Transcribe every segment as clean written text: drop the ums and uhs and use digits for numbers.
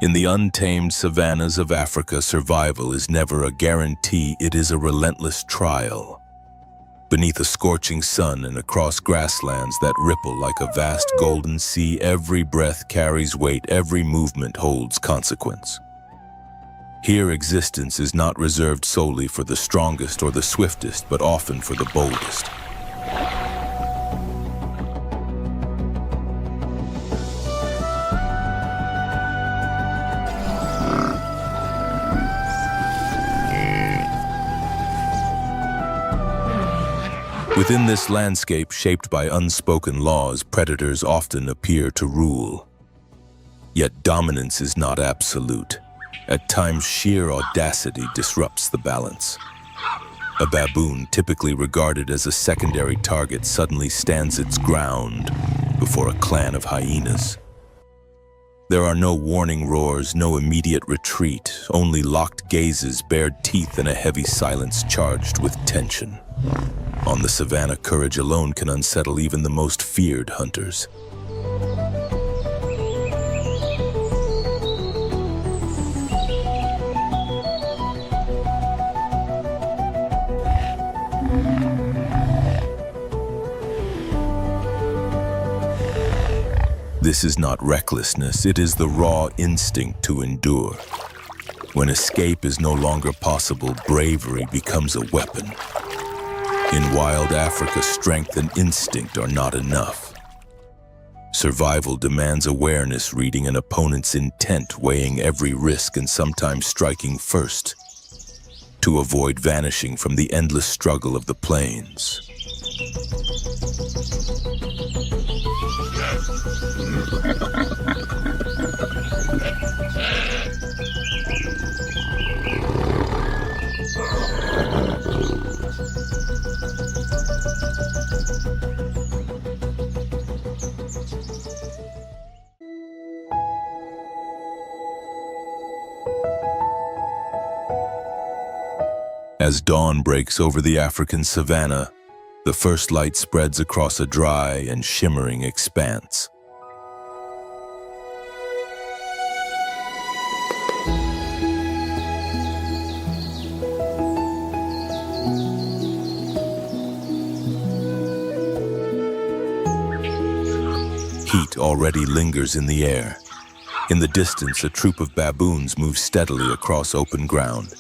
In the untamed savannas of Africa, survival is never a guarantee, it is a relentless trial. Beneath a scorching sun and across grasslands that ripple like a vast golden sea, every breath carries weight, every movement holds consequence. Here, existence is not reserved solely for the strongest or the swiftest, but often for the boldest. Within this landscape shaped by unspoken laws, predators often appear to rule. Yet dominance is not absolute. At times, sheer audacity disrupts the balance. A baboon, typically regarded as a secondary target, suddenly stands its ground before a clan of hyenas. There are no warning roars, no immediate retreat, only locked gazes, bared teeth, and a heavy silence charged with tension. On the savannah, courage alone can unsettle even the most feared hunters. This is not recklessness, it is the raw instinct to endure. When escape is no longer possible, bravery becomes a weapon. In wild Africa, strength and instinct are not enough. Survival demands awareness, reading an opponent's intent, weighing every risk, and sometimes striking first to avoid vanishing from the endless struggle of the plains. As dawn breaks over the African savanna, the first light spreads across a dry and shimmering expanse. Heat already lingers in the air. In the distance, a troop of baboons moves steadily across open ground.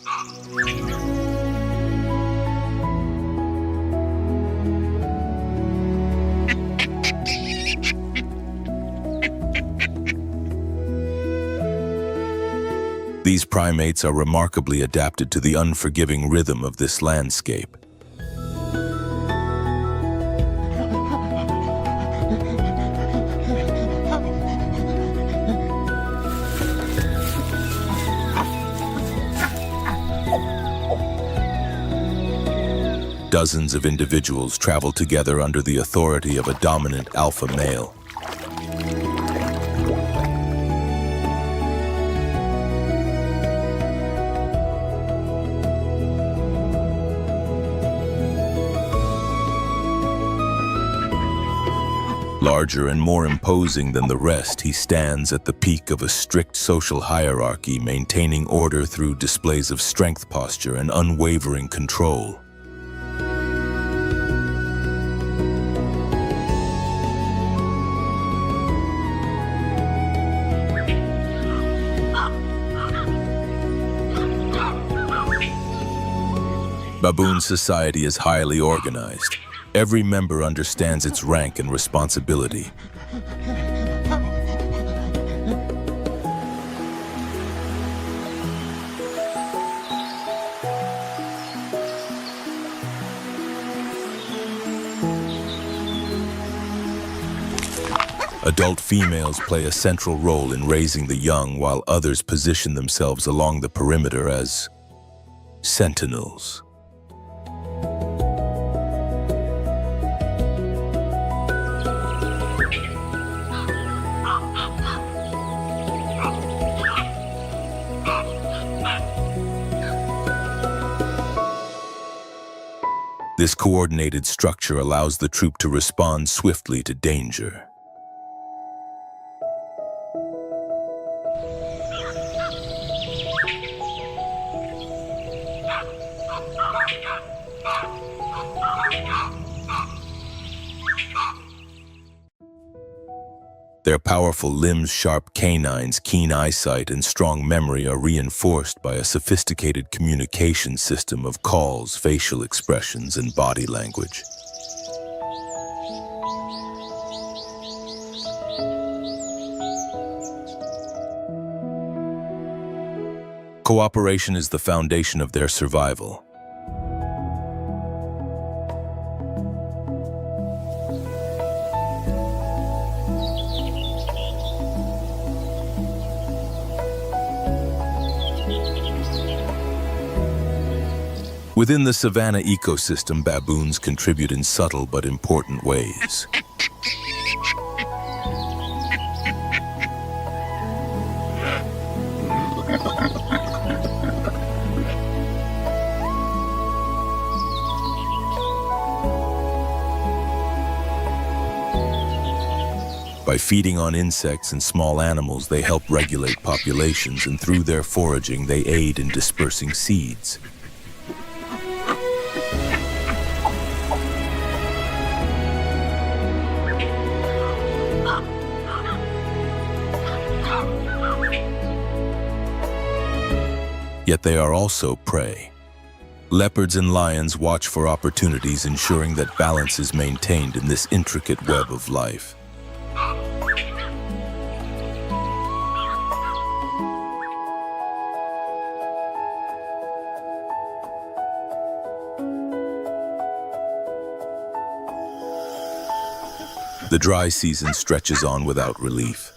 These primates are remarkably adapted to the unforgiving rhythm of this landscape. Dozens of individuals travel together under the authority of a dominant alpha male. Larger and more imposing than the rest, he stands at the peak of a strict social hierarchy, maintaining order through displays of strength, posture, and unwavering control. Baboon society is highly organized. Every member understands its rank and responsibility. Adult females play a central role in raising the young, while others position themselves along the perimeter as sentinels. This coordinated structure allows the troop to respond swiftly to danger. Their powerful limbs, sharp canines, keen eyesight, and strong memory are reinforced by a sophisticated communication system of calls, facial expressions, and body language. Cooperation is the foundation of their survival. Within the savanna ecosystem, baboons contribute in subtle but important ways. By feeding on insects and small animals, they help regulate populations, and through their foraging, they aid in dispersing seeds. Yet they are also prey. Leopards and lions watch for opportunities, ensuring that balance is maintained in this intricate web of life. The dry season stretches on without relief.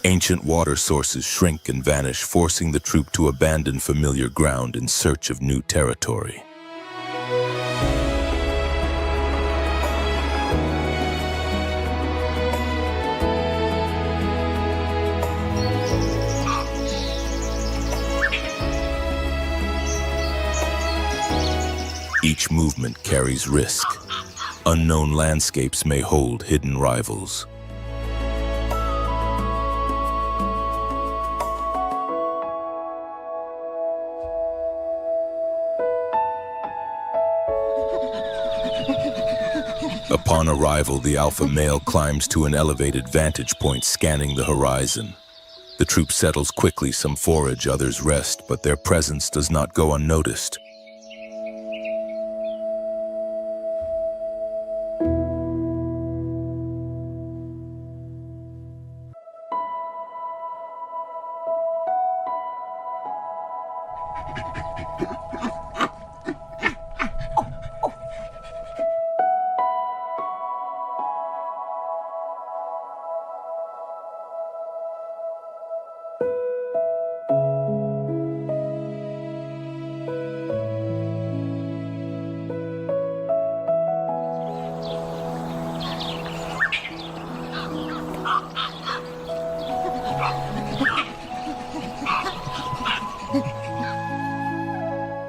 Ancient water sources shrink and vanish, forcing the troop to abandon familiar ground in search of new territory. Each movement carries risk. Unknown landscapes may hold hidden rivals. Upon arrival, the alpha male climbs to an elevated vantage point, scanning the horizon. The troop settles quickly, some forage, others rest, but their presence does not go unnoticed.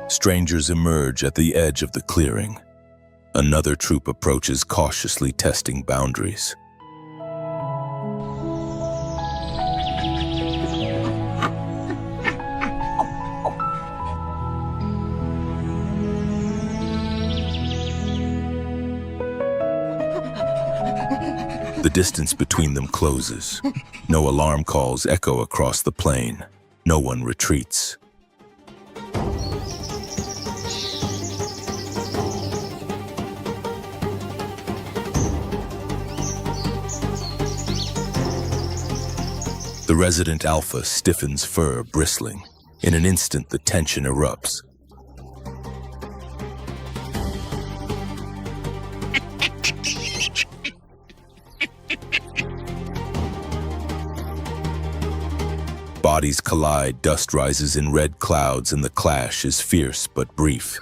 Strangers emerge at the edge of the clearing. Another troop approaches, cautiously testing boundaries. The distance between them closes. No alarm calls echo across the plain. No one retreats. resident alpha stiffens fur, bristling. In an instant, the tension erupts. Bodies collide, dust rises in red clouds, and the clash is fierce but brief.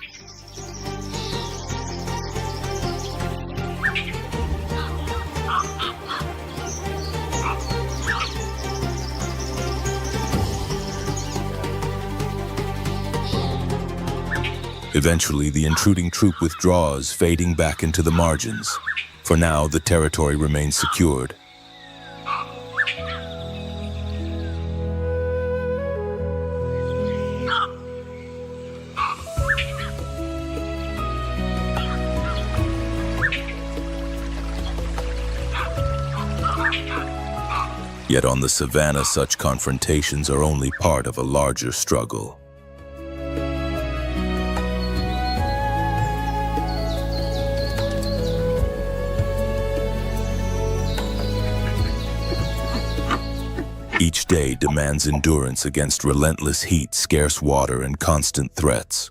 Eventually, the intruding troop withdraws, fading back into the margins. For now, the territory remains secured. Yet on the savannah, such confrontations are only part of a larger struggle. Each day demands endurance against relentless heat, scarce water, and constant threats.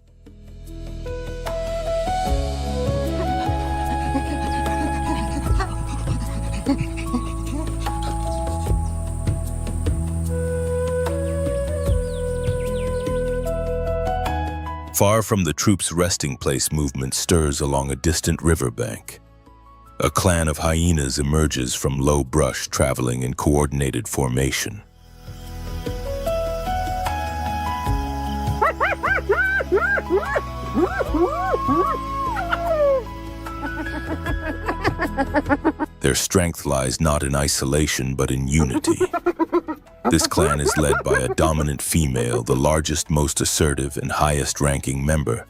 Far from the troops' resting place, movement stirs along a distant riverbank. A clan of hyenas emerges from low brush, traveling in coordinated formation. Their strength lies not in isolation but in unity. This clan is led by a dominant female, the largest, most assertive, and highest-ranking member.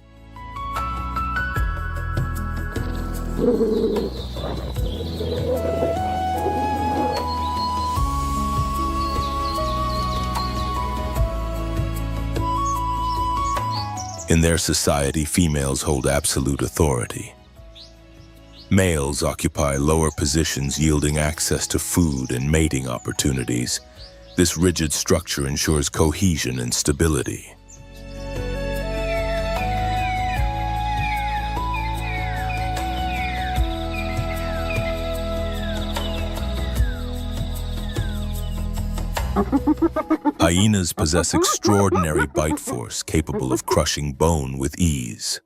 In their society, females hold absolute authority. Males occupy lower positions, yielding access to food and mating opportunities. This rigid structure ensures cohesion and stability. Hyenas possess extraordinary bite force, capable of crushing bone with ease.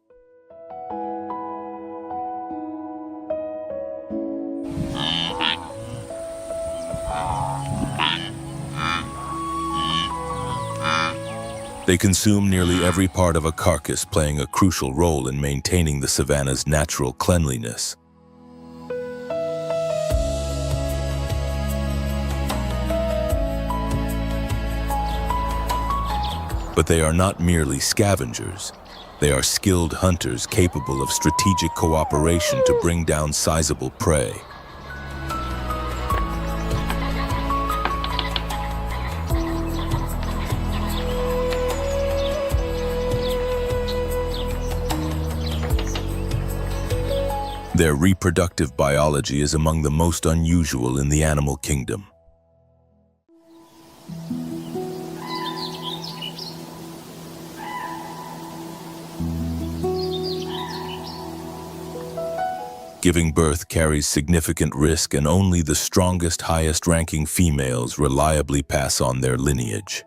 They consume nearly every part of a carcass, playing a crucial role in maintaining the savanna's natural cleanliness. But they are not merely scavengers. They are skilled hunters capable of strategic cooperation to bring down sizable prey. Their reproductive biology is among the most unusual in the animal kingdom. Giving birth carries significant risk, and only the strongest, highest-ranking females reliably pass on their lineage.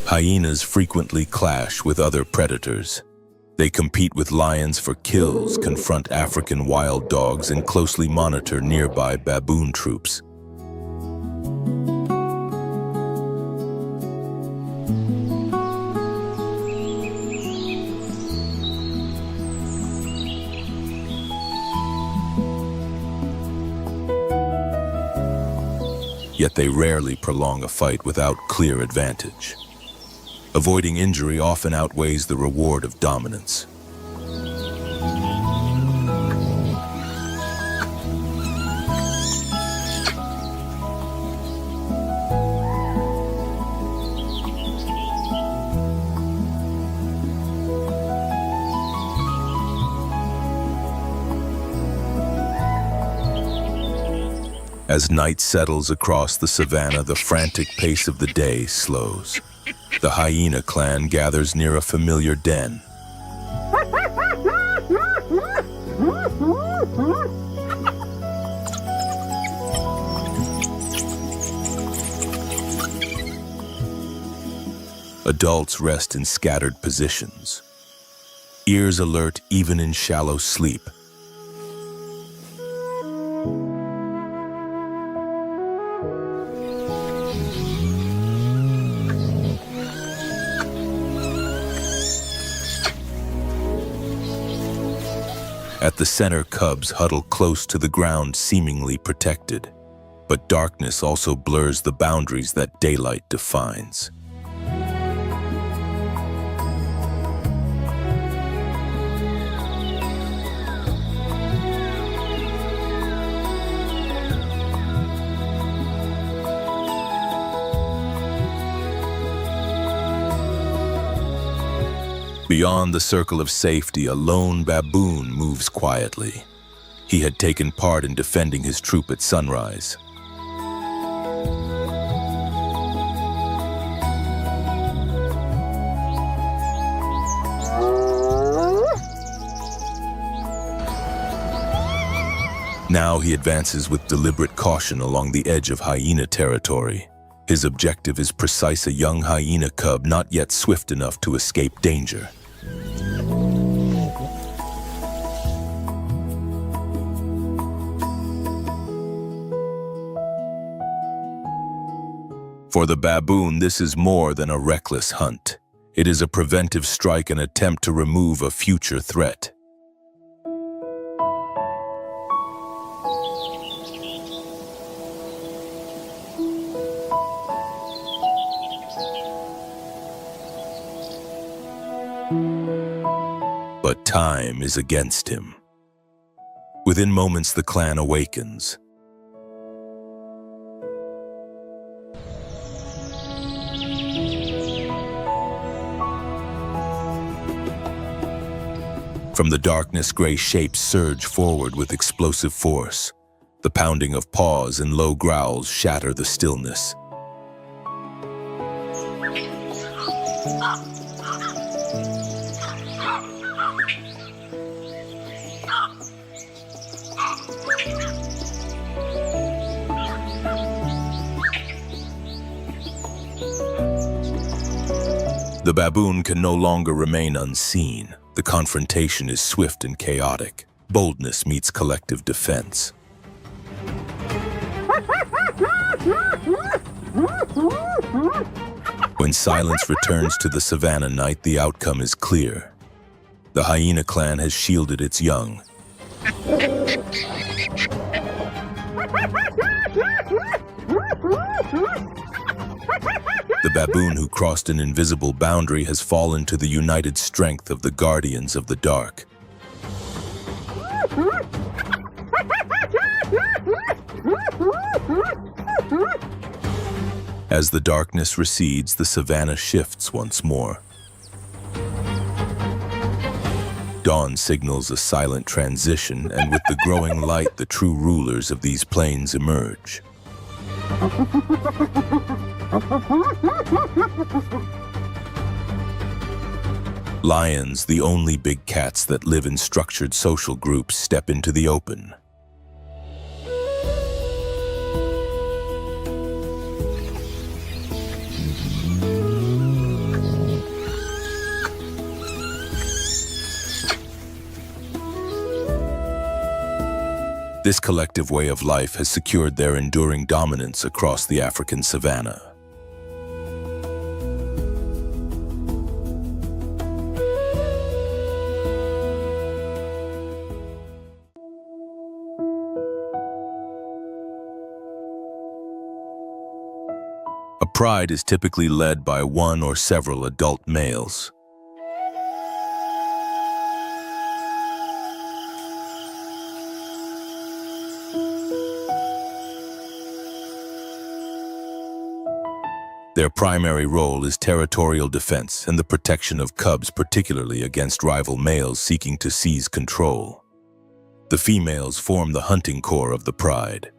Hyenas frequently clash with other predators. They compete with lions for kills, confront African wild dogs, and closely monitor nearby baboon troops. Yet they rarely prolong a fight without clear advantage. Avoiding injury often outweighs the reward of dominance. As night settles across the savanna, the frantic pace of the day slows. The hyena clan gathers near a familiar den. Adults rest in scattered positions, ears alert even in shallow sleep. At the center, cubs huddle close to the ground, seemingly protected. But darkness also blurs the boundaries that daylight defines. Beyond the circle of safety, a lone baboon moves quietly. He had taken part in defending his troop at sunrise. Now he advances with deliberate caution along the edge of hyena territory. His objective is precise: a young hyena cub not yet swift enough to escape danger. For the baboon, this is more than a reckless hunt. It is a preventive strike, an attempt to remove a future threat. But time is against him. Within moments, the clan awakens. From the darkness, gray shapes surge forward with explosive force. The pounding of paws and low growls shatter the stillness. The baboon can no longer remain unseen. The confrontation is swift and chaotic. Boldness meets collective defense. When silence returns to the savanna night, the outcome is clear. The hyena clan has shielded its young. The baboon who crossed an invisible boundary has fallen to the united strength of the guardians of the dark. As the darkness recedes, the savanna shifts once more. Dawn signals a silent transition, and with the growing light, the true rulers of these plains emerge. Lions, the only big cats that live in structured social groups, step into the open. This collective way of life has secured their enduring dominance across the African savanna. A pride is typically led by one or several adult males. Their primary role is territorial defense and the protection of cubs, particularly against rival males seeking to seize control. The females form the hunting core of the pride.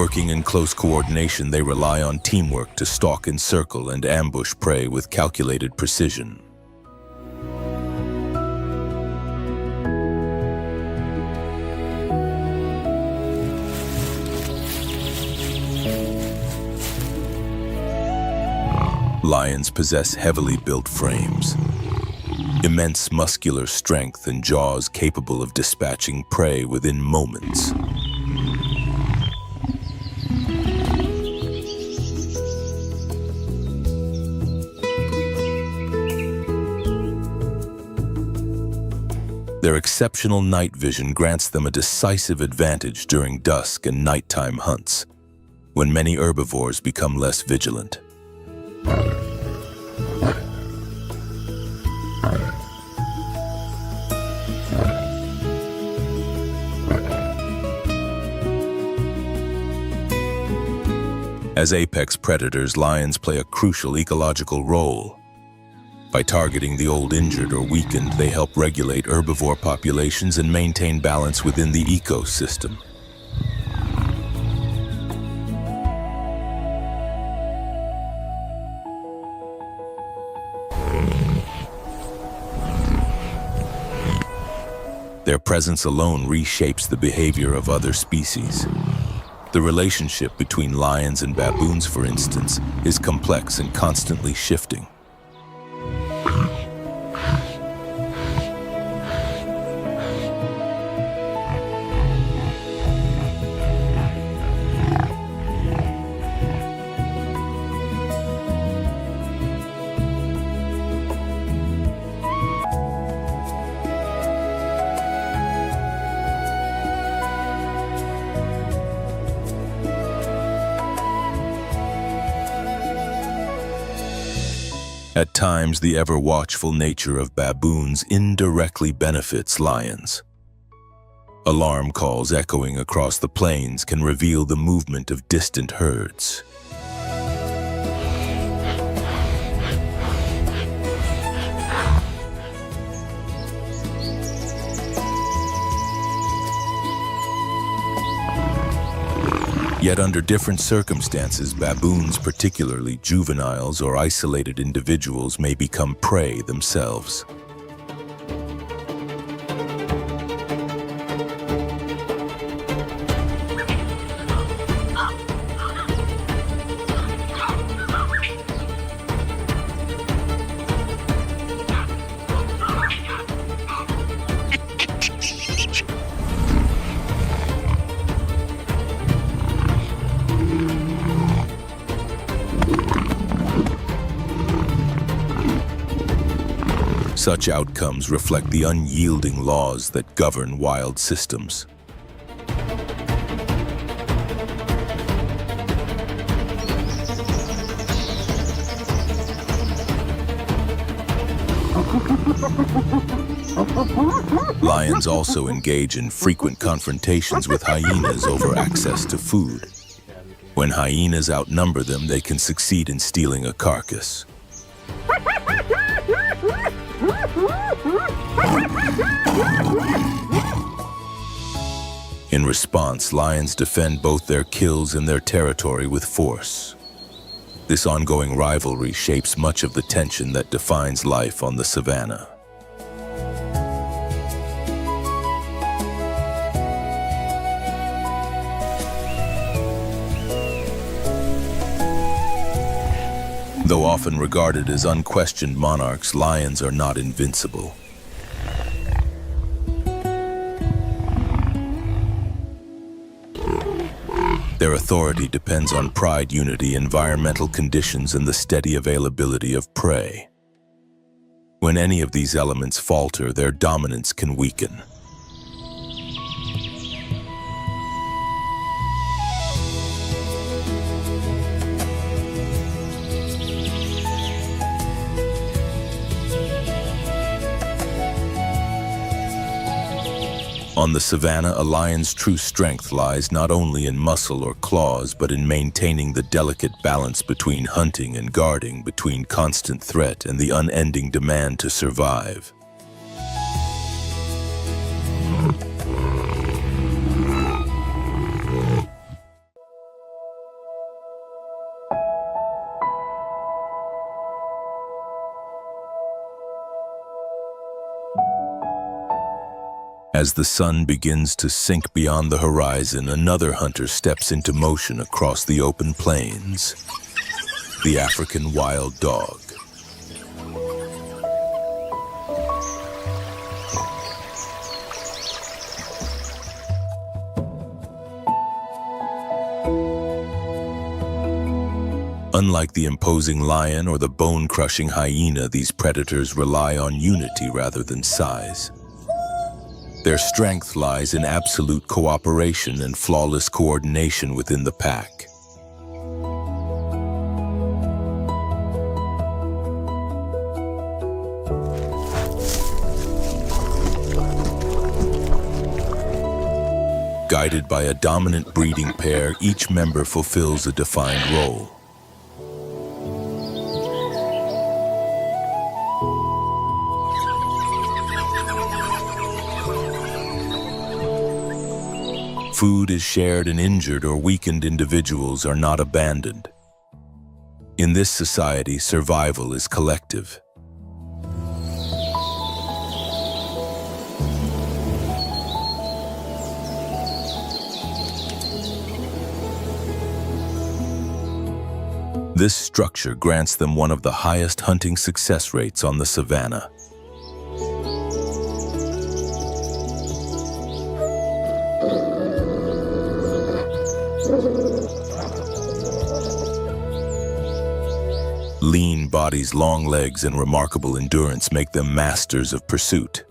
Working in close coordination, they rely on teamwork to stalk, encircle, and ambush prey with calculated precision. Lions possess heavily built frames, immense muscular strength, and jaws capable of dispatching prey within moments. Their exceptional night vision grants them a decisive advantage during dusk and nighttime hunts, when many herbivores become less vigilant. As apex predators, lions play a crucial ecological role. By targeting the old, injured, or weakened, they help regulate herbivore populations and maintain balance within the ecosystem. Their presence alone reshapes the behavior of other species. The relationship between lions and baboons, for instance, is complex and constantly shifting. At times, the ever-watchful nature of baboons indirectly benefits lions. Alarm calls echoing across the plains can reveal the movement of distant herds. Yet under different circumstances, baboons, particularly juveniles or isolated individuals, may become prey themselves. Such outcomes reflect the unyielding laws that govern wild systems. Lions also engage in frequent confrontations with hyenas over access to food. When hyenas outnumber them, they can succeed in stealing a carcass. In response, lions defend both their kills and their territory with force. This ongoing rivalry shapes much of the tension that defines life on the savanna. Though often regarded as unquestioned monarchs, lions are not invincible. Their authority depends on pride, unity, environmental conditions, and the steady availability of prey. When any of these elements falter, their dominance can weaken. On the savanna, a lion's true strength lies not only in muscle or claws, but in maintaining the delicate balance between hunting and guarding, between constant threat and the unending demand to survive. As the sun begins to sink beyond the horizon, another hunter steps into motion across the open plains. The African wild dog. Unlike the imposing lion or the bone-crushing hyena, these predators rely on unity rather than size. Their strength lies in absolute cooperation and flawless coordination within the pack. Guided by a dominant breeding pair, each member fulfills a defined role. Food is shared, and injured or weakened individuals are not abandoned. In this society, survival is collective. This structure grants them one of the highest hunting success rates on the savanna. Lean bodies, long legs, and remarkable endurance make them masters of pursuit.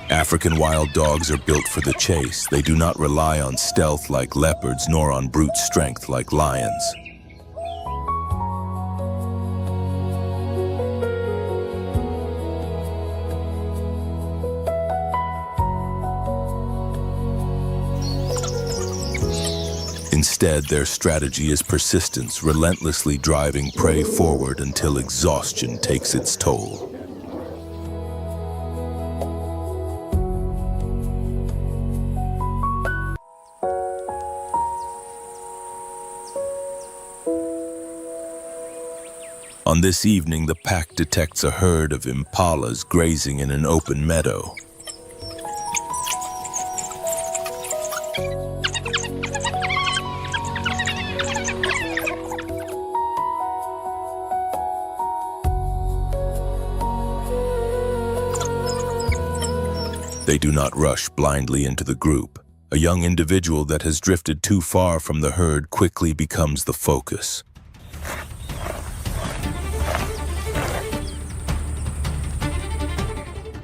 African wild dogs are built for the chase. They do not rely on stealth like leopards, nor on brute strength like lions. Instead, their strategy is persistence, relentlessly driving prey forward until exhaustion takes its toll. On this evening, the pack detects a herd of impalas grazing in an open meadow. They do not rush blindly into the group. A young individual that has drifted too far from the herd quickly becomes the focus.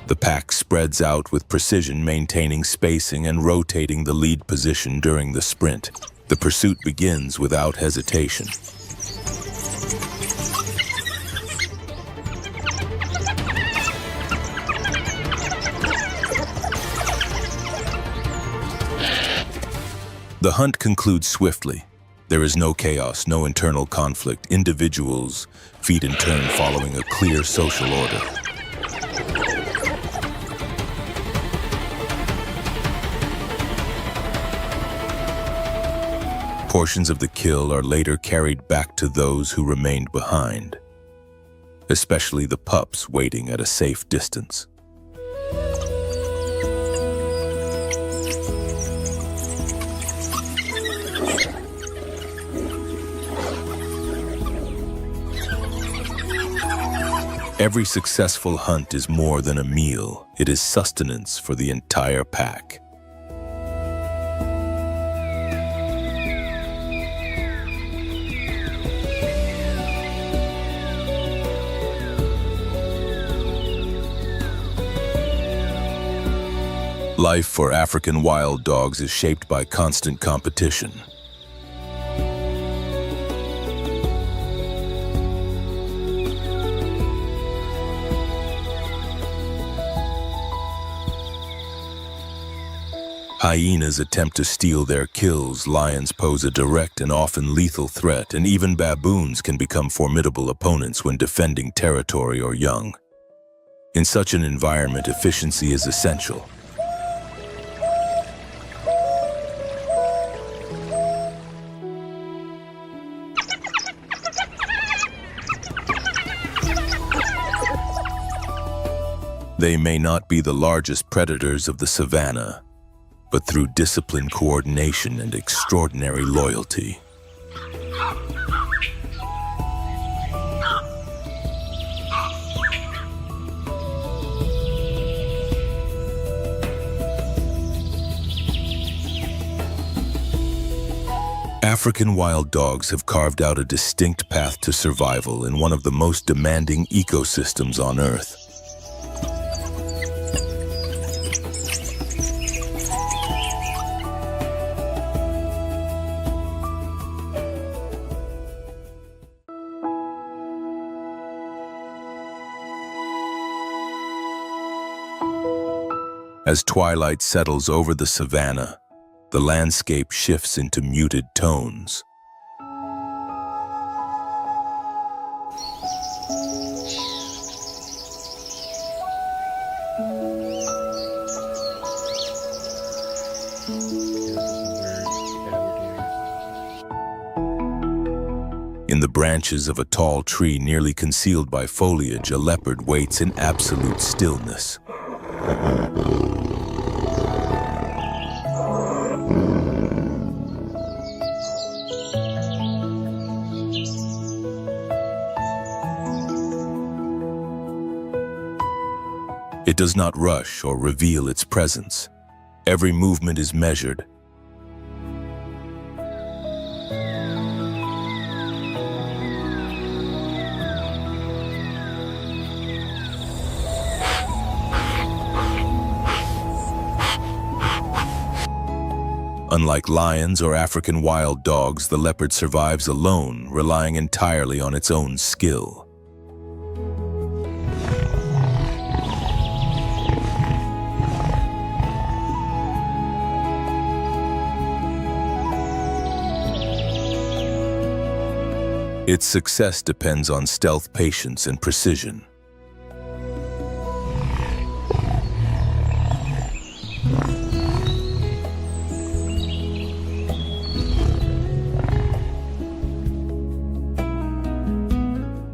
The pack spreads out with precision, maintaining spacing and rotating the lead position during the sprint. The pursuit begins without hesitation. The hunt concludes swiftly. There is no chaos, no internal conflict. Individuals feed in turn, following a clear social order. Portions of the kill are later carried back to those who remained behind, especially the pups waiting at a safe distance. Every successful hunt is more than a meal. It is sustenance for the entire pack. Life for African wild dogs is shaped by constant competition. Hyenas attempt to steal their kills, lions pose a direct and often lethal threat, and even baboons can become formidable opponents when defending territory or young. In such an environment, efficiency is essential. They may not be the largest predators of the savanna, but through disciplined coordination and extraordinary loyalty. African wild dogs have carved out a distinct path to survival in one of the most demanding ecosystems on Earth. As twilight settles over the savanna, the landscape shifts into muted tones. In the branches of a tall tree nearly concealed by foliage, a leopard waits in absolute stillness. It does not rush or reveal its presence. Every movement is measured. Unlike lions or African wild dogs, the leopard survives alone, relying entirely on its own skill. Its success depends on stealth, patience, and precision.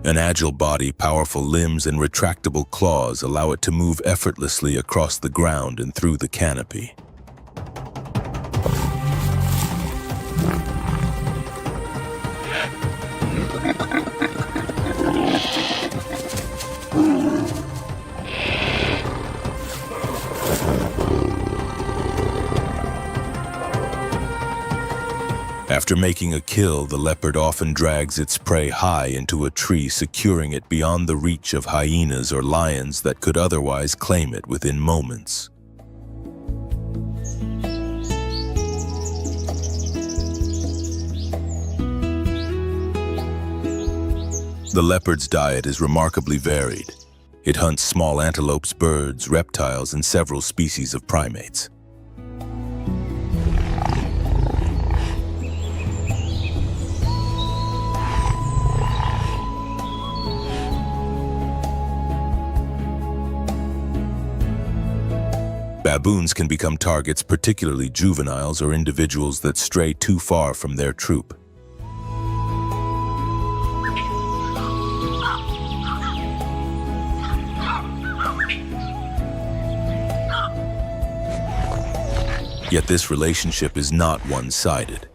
An agile body, powerful limbs, and retractable claws allow it to move effortlessly across the ground and through the canopy. After making a kill, the leopard often drags its prey high into a tree, securing it beyond the reach of hyenas or lions that could otherwise claim it within moments. The leopard's diet is remarkably varied. It hunts small antelopes, birds, reptiles, and several species of primates. Baboons can become targets, particularly juveniles or individuals that stray too far from their troop. Yet this relationship is not one-sided.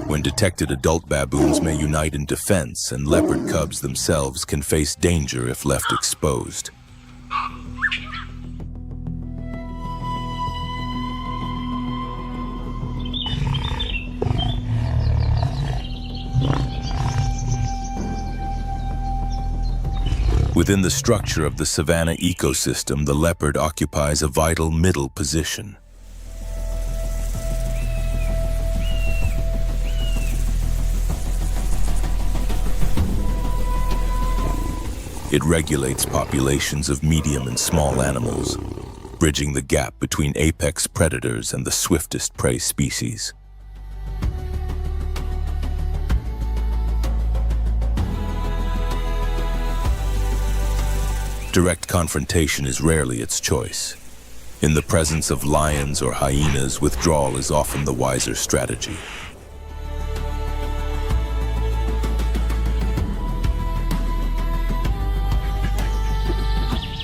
When detected, adult baboons may unite in defense, and leopard cubs themselves can face danger if left exposed. Within the structure of the savanna ecosystem, the leopard occupies a vital middle position. It regulates populations of medium and small animals, bridging the gap between apex predators and the swiftest prey species. Direct confrontation is rarely its choice. In the presence of lions or hyenas, withdrawal is often the wiser strategy.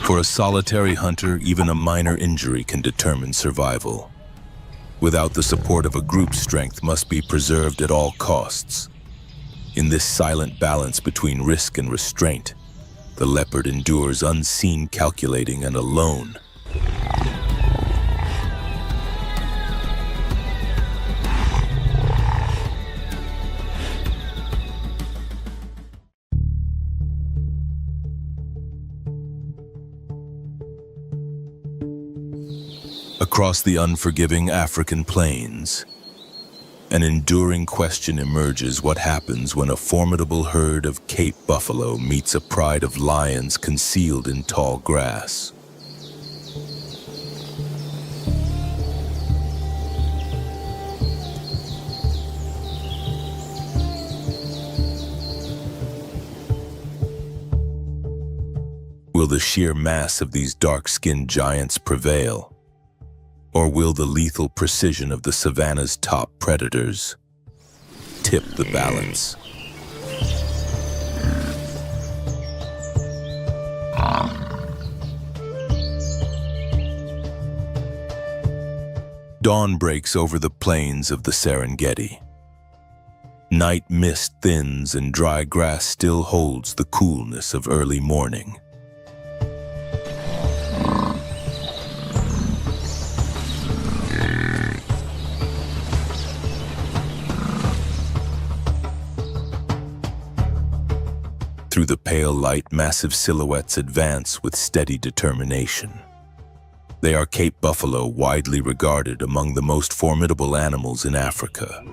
For a solitary hunter, even a minor injury can determine survival. Without the support of a group, strength must be preserved at all costs. In this silent balance between risk and restraint, the leopard endures unseen, calculating, and alone. Across the unforgiving African plains, an enduring question emerges: what happens when a formidable herd of Cape buffalo meets a pride of lions concealed in tall grass? Will the sheer mass of these dark-skinned giants prevail? Or will the lethal precision of the savannah's top predators tip the balance? Dawn breaks over the plains of the Serengeti. Night mist thins and dry grass still holds the coolness of early morning. Through the pale light, massive silhouettes advance with steady determination. They are Cape buffalo, widely regarded among the most formidable animals in Africa.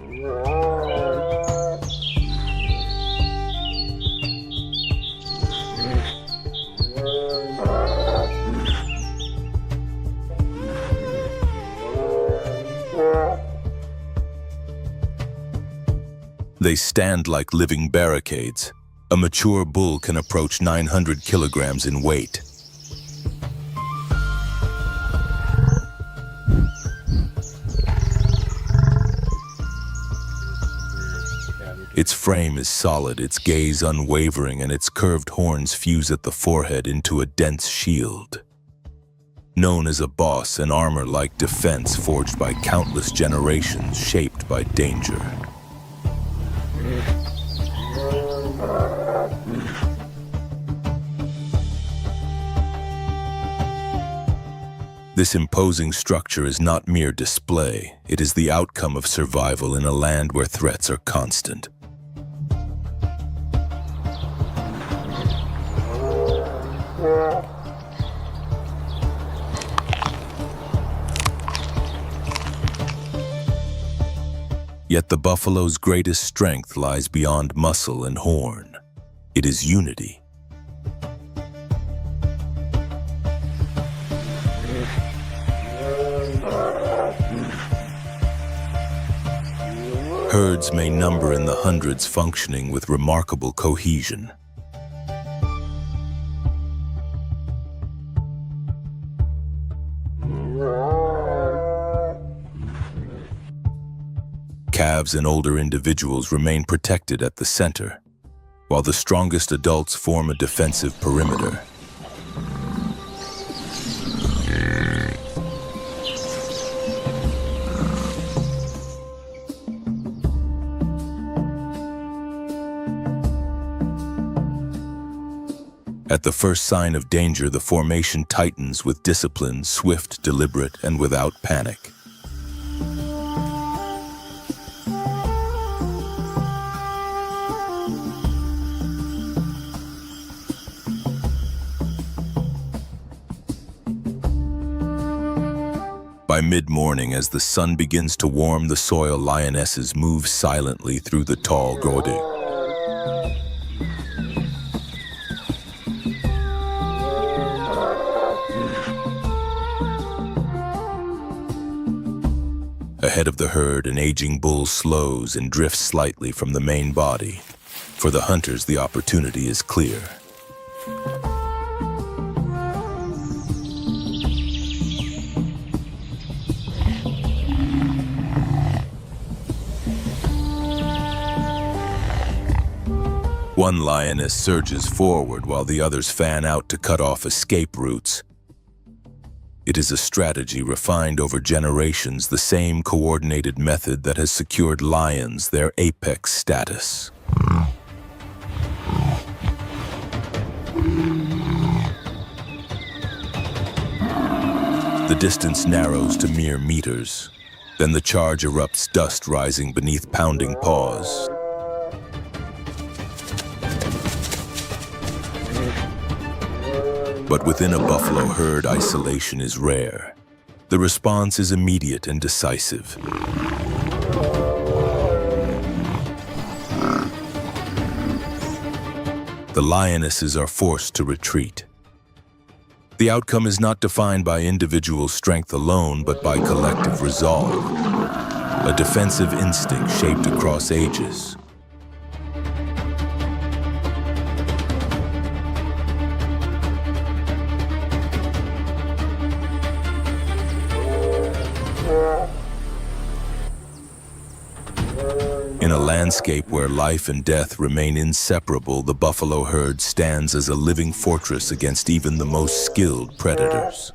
They stand like living barricades. A mature bull can approach 900 kilograms in weight. Its frame is solid, its gaze unwavering, and its curved horns fuse at the forehead into a dense shield. Known as a boss, an armor-like defense forged by countless generations, shaped by danger. This imposing structure is not mere display. It is the outcome of survival in a land where threats are constant. Yet the buffalo's greatest strength lies beyond muscle and horn. It is unity. Herds may number in the hundreds, functioning with remarkable cohesion. Calves and older individuals remain protected at the center, while the strongest adults form a defensive perimeter. At the first sign of danger, the formation tightens with discipline, swift, deliberate, and without panic. By mid-morning, as the sun begins to warm the soil, lionesses move silently through the tall growth. Ahead of the herd, an aging bull slows and drifts slightly from the main body. For the hunters, the opportunity is clear. One lioness surges forward while the others fan out to cut off escape routes. It is a strategy refined over generations, the same coordinated method that has secured lions their apex status. The distance narrows to mere meters. Then the charge erupts, dust rising beneath pounding paws. But within a buffalo herd, isolation is rare. The response is immediate and decisive. The lionesses are forced to retreat. The outcome is not defined by individual strength alone, but by collective resolve. A defensive instinct shaped across ages. In a landscape where life and death remain inseparable, the buffalo herd stands as a living fortress against even the most skilled predators.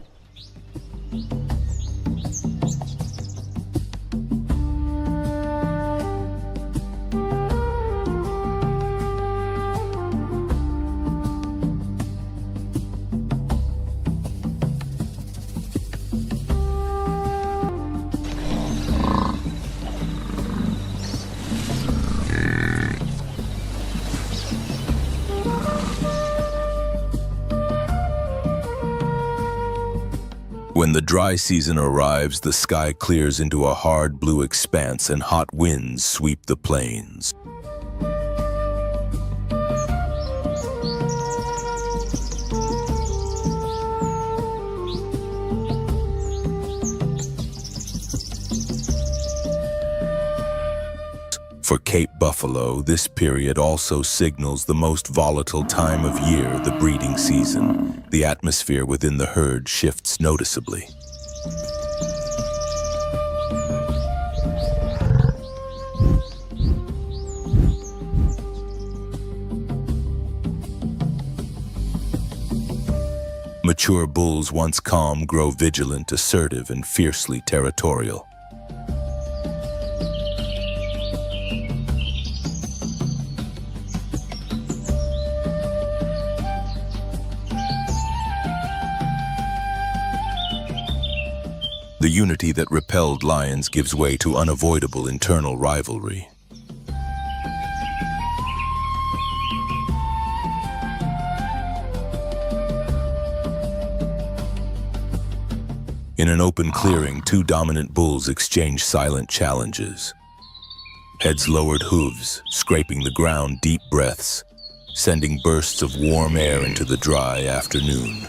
When the dry season arrives, the sky clears into a hard blue expanse and hot winds sweep the plains. For Cape buffalo, this period also signals the most volatile time of year, the breeding season. The atmosphere within the herd shifts noticeably. Mature bulls, once calm, grow vigilant, assertive, and fiercely territorial. The unity that repelled lions gives way to unavoidable internal rivalry. In an open clearing, two dominant bulls exchange silent challenges. Heads lowered, hooves scraping the ground, deep breaths, sending bursts of warm air into the dry afternoon.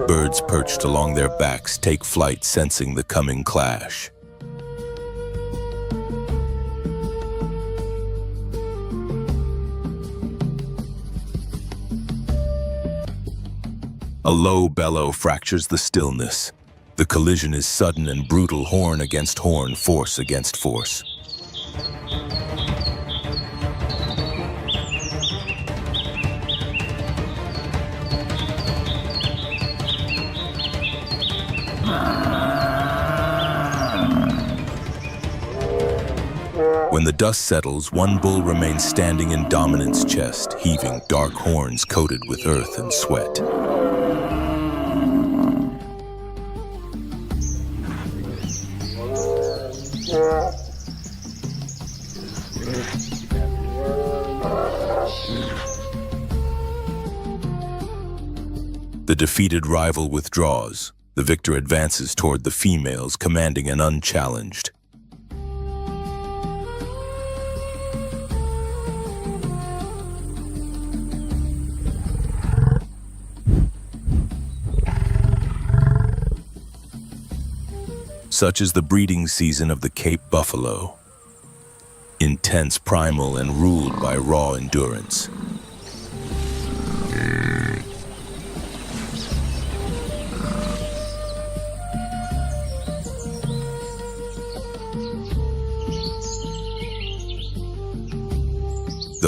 Birds perched along their backs take flight, sensing the coming clash. A low bellow fractures the stillness. The collision is sudden and brutal, horn against horn, force against force. When the dust settles, one bull remains standing in dominant's chest, heaving dark horns coated with earth and sweat. The defeated rival withdraws. The victor advances toward the females, commanding and unchallenged. Such is the breeding season of the Cape buffalo. Intense, primal, and ruled by raw endurance.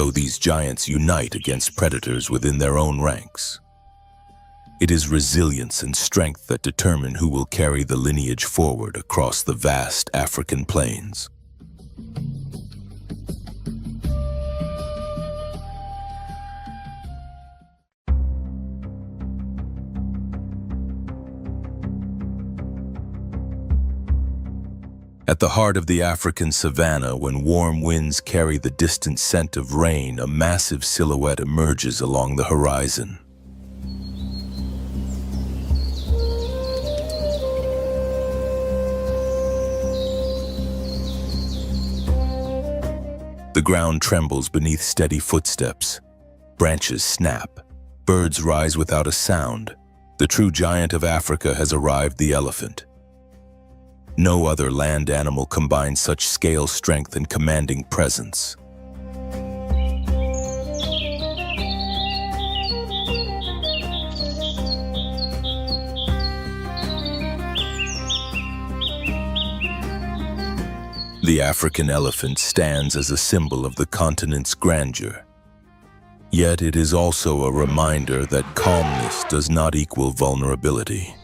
though these giants unite against predators within their own ranks. It is resilience and strength that determine who will carry the lineage forward across the vast African plains. At the heart of the African savanna, when warm winds carry the distant scent of rain, a massive silhouette emerges along the horizon. The ground trembles beneath steady footsteps. Branches snap. Birds rise without a sound. The true giant of Africa has arrived, the elephant. No other land animal combines such scale strength and commanding presence. The African elephant stands as a symbol of the continent's grandeur. Yet it is also a reminder that calmness does not equal vulnerability.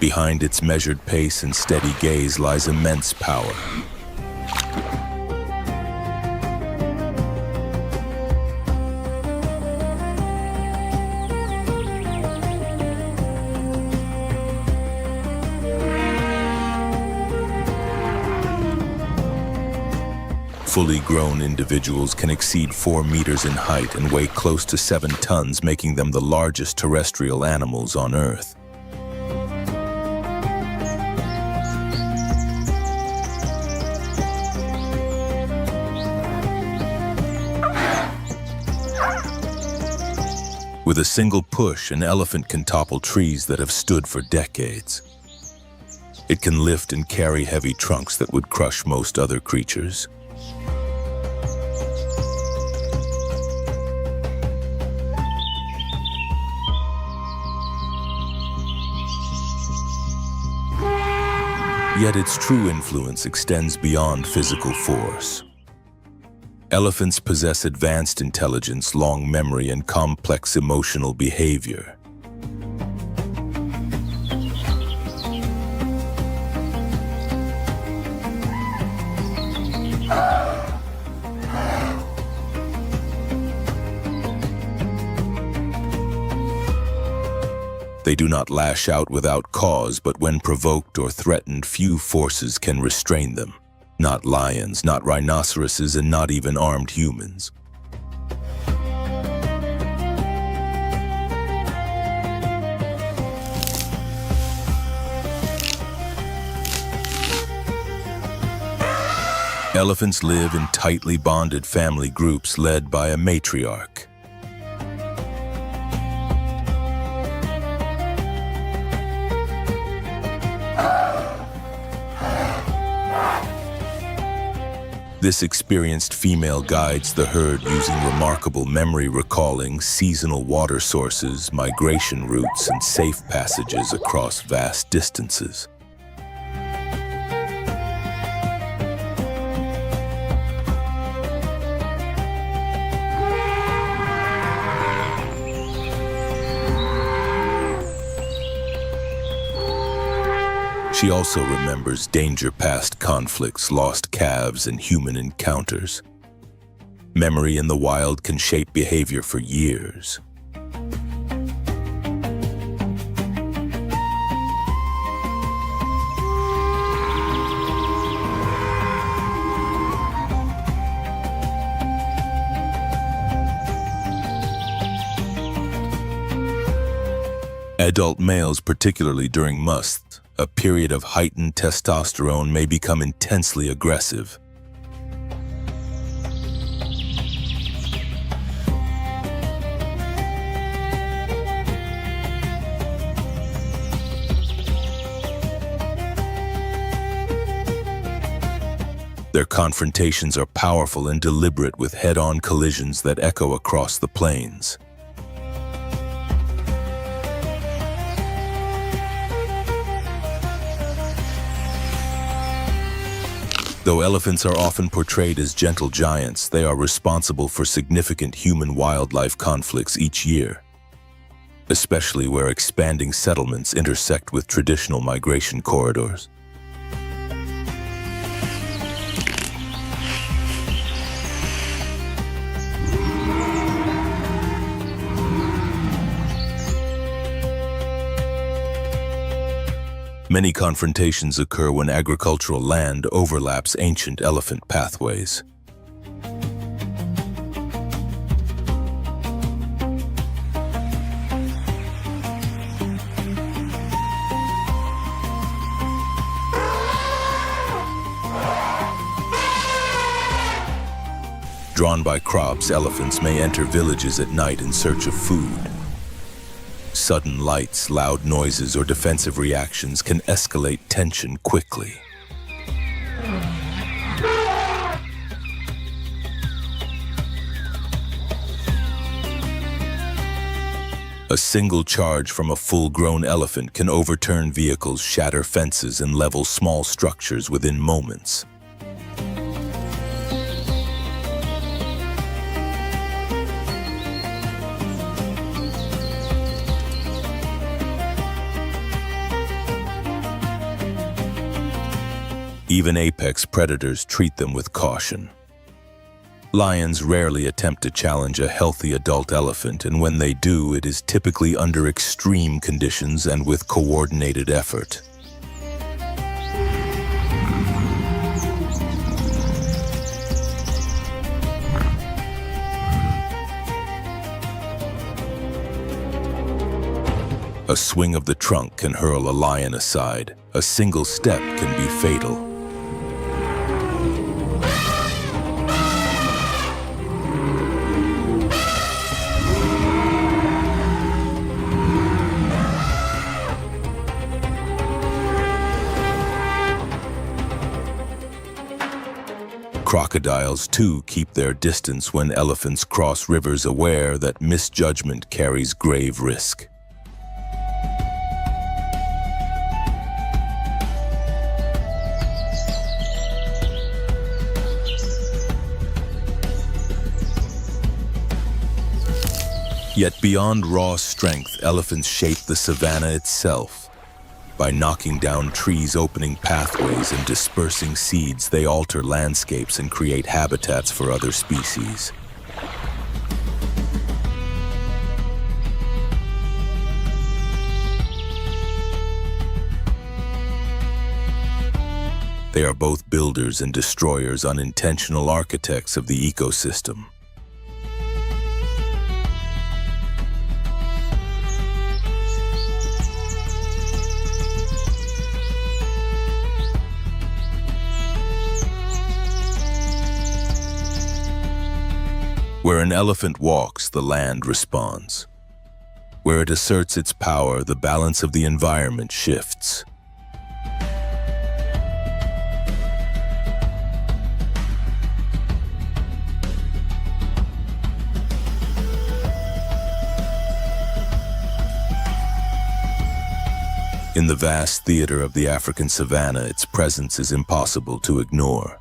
Behind its measured pace and steady gaze lies immense power. Fully grown individuals can exceed 4 meters in height and weigh close to 7 tons, making them the largest terrestrial animals on Earth. With a single push, an elephant can topple trees that have stood for decades. It can lift and carry heavy trunks that would crush most other creatures. Yet its true influence extends beyond physical force. Elephants possess advanced intelligence, long memory, and complex emotional behavior. They do not lash out without cause, but when provoked or threatened, few forces can restrain them. Not lions, not rhinoceroses, and not even armed humans. Elephants live in tightly bonded family groups led by a matriarch. This experienced female guides the herd using remarkable memory, recalling seasonal water sources, migration routes, and safe passages across vast distances. She also remembers danger past conflicts, lost calves, and human encounters. Memory in the wild can shape behavior for years. Adult males, particularly during must, a period of heightened testosterone, may become intensely aggressive. Their confrontations are powerful and deliberate, with head-on collisions that echo across the plains. Though elephants are often portrayed as gentle giants, they are responsible for significant human-wildlife conflicts each year, especially where expanding settlements intersect with traditional migration corridors. Many confrontations occur when agricultural land overlaps ancient elephant pathways. Drawn by crops, elephants may enter villages at night in search of food. Sudden lights, loud noises, or defensive reactions can escalate tension quickly. A single charge from a full-grown elephant can overturn vehicles, shatter fences, and level small structures within moments. Even apex predators treat them with caution. Lions rarely attempt to challenge a healthy adult elephant, and when they do, it is typically under extreme conditions and with coordinated effort. A swing of the trunk can hurl a lion aside. A single step can be fatal. Crocodiles, too, keep their distance when elephants cross rivers, aware that misjudgment carries grave risk. Yet beyond raw strength, elephants shape the savanna itself. By knocking down trees, opening pathways, and dispersing seeds, they alter landscapes and create habitats for other species. They are both builders and destroyers, unintentional architects of the ecosystem. Where an elephant walks, the land responds. Where it asserts its power, the balance of the environment shifts. In the vast theater of the African savanna, its presence is impossible to ignore.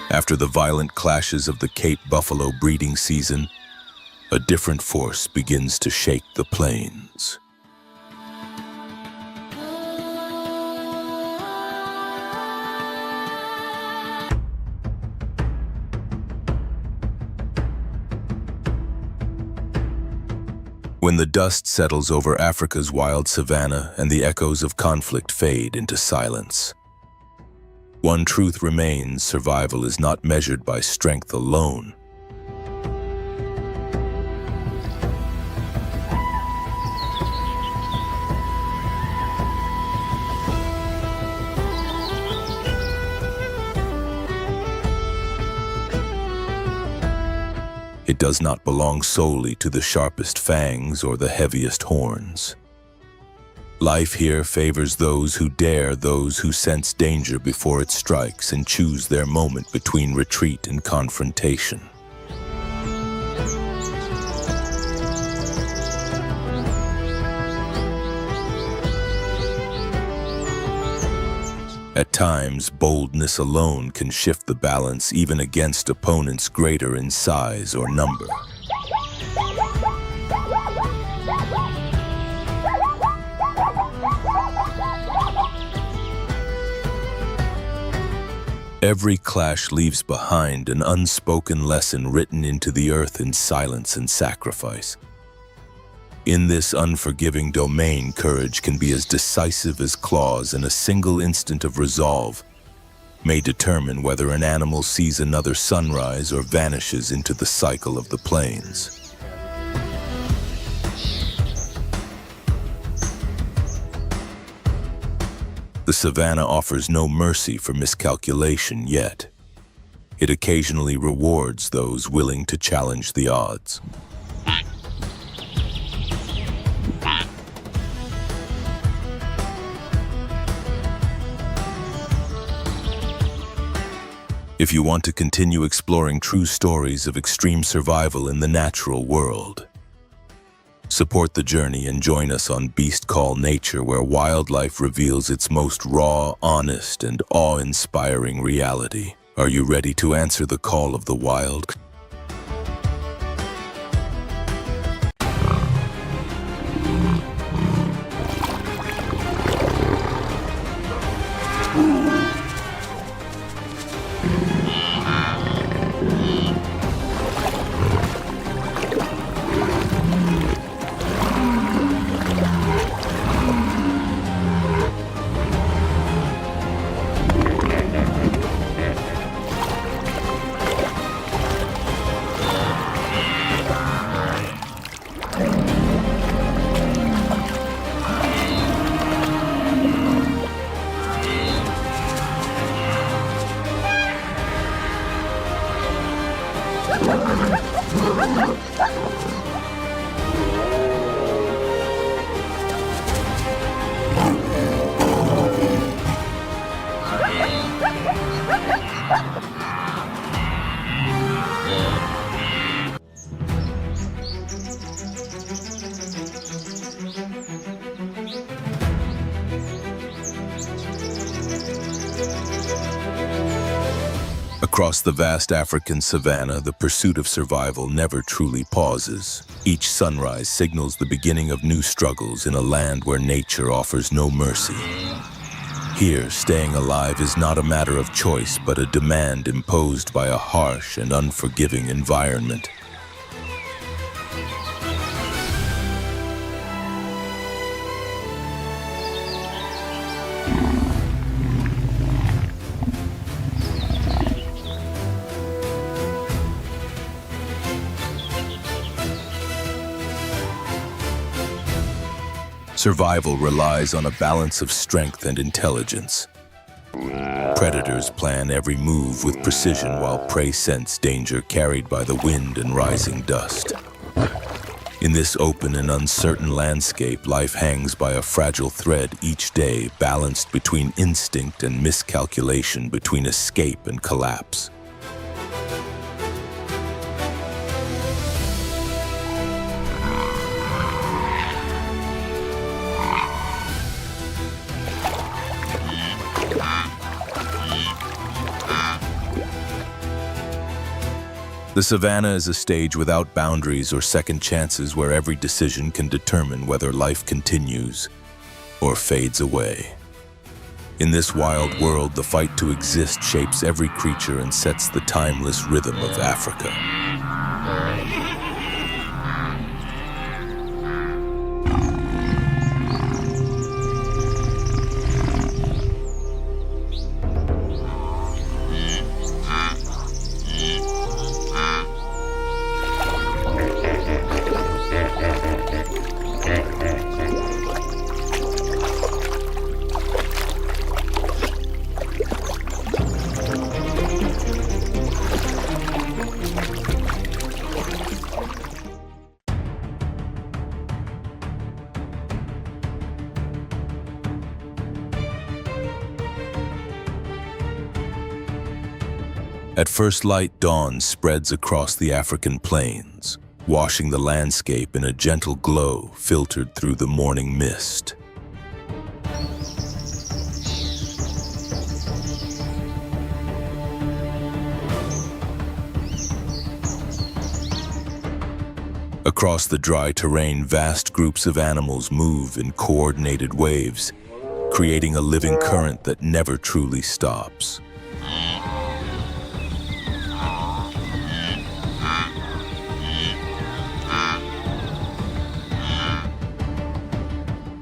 After the violent clashes of the Cape buffalo breeding season, a different force begins to shake the plains. When the dust settles over Africa's wild savanna and the echoes of conflict fade into silence, one truth remains: survival is not measured by strength alone. It does not belong solely to the sharpest fangs or the heaviest horns. Life here favors those who dare, those who sense danger before it strikes and choose their moment between retreat and confrontation. At times, boldness alone can shift the balance even against opponents greater in size or number. Every clash leaves behind an unspoken lesson written into the earth in silence and sacrifice. In this unforgiving domain, courage can be as decisive as claws, and a single instant of resolve may determine whether an animal sees another sunrise or vanishes into the cycle of the plains. The savanna offers no mercy for miscalculation, yet it occasionally rewards those willing to challenge the odds. If you want to continue exploring true stories of extreme survival in the natural world, support the journey and join us on Beast Call Nature, where wildlife reveals its most raw, honest, and awe-inspiring reality. Are you ready to answer the call of the wild? Across the vast African savanna, the pursuit of survival never truly pauses. Each sunrise signals the beginning of new struggles in a land where nature offers no mercy. Here, staying alive is not a matter of choice, but a demand imposed by a harsh and unforgiving environment. Survival relies on a balance of strength and intelligence. Predators plan every move with precision, while prey sense danger carried by the wind and rising dust. In this open and uncertain landscape, life hangs by a fragile thread each day, balanced between instinct and miscalculation, between escape and collapse. The savanna is a stage without boundaries or second chances, where every decision can determine whether life continues or fades away. In this wild world, the fight to exist shapes every creature and sets the timeless rhythm of Africa. At first light, dawn spreads across the African plains, washing the landscape in a gentle glow filtered through the morning mist. Across the dry terrain, vast groups of animals move in coordinated waves, creating a living current that never truly stops.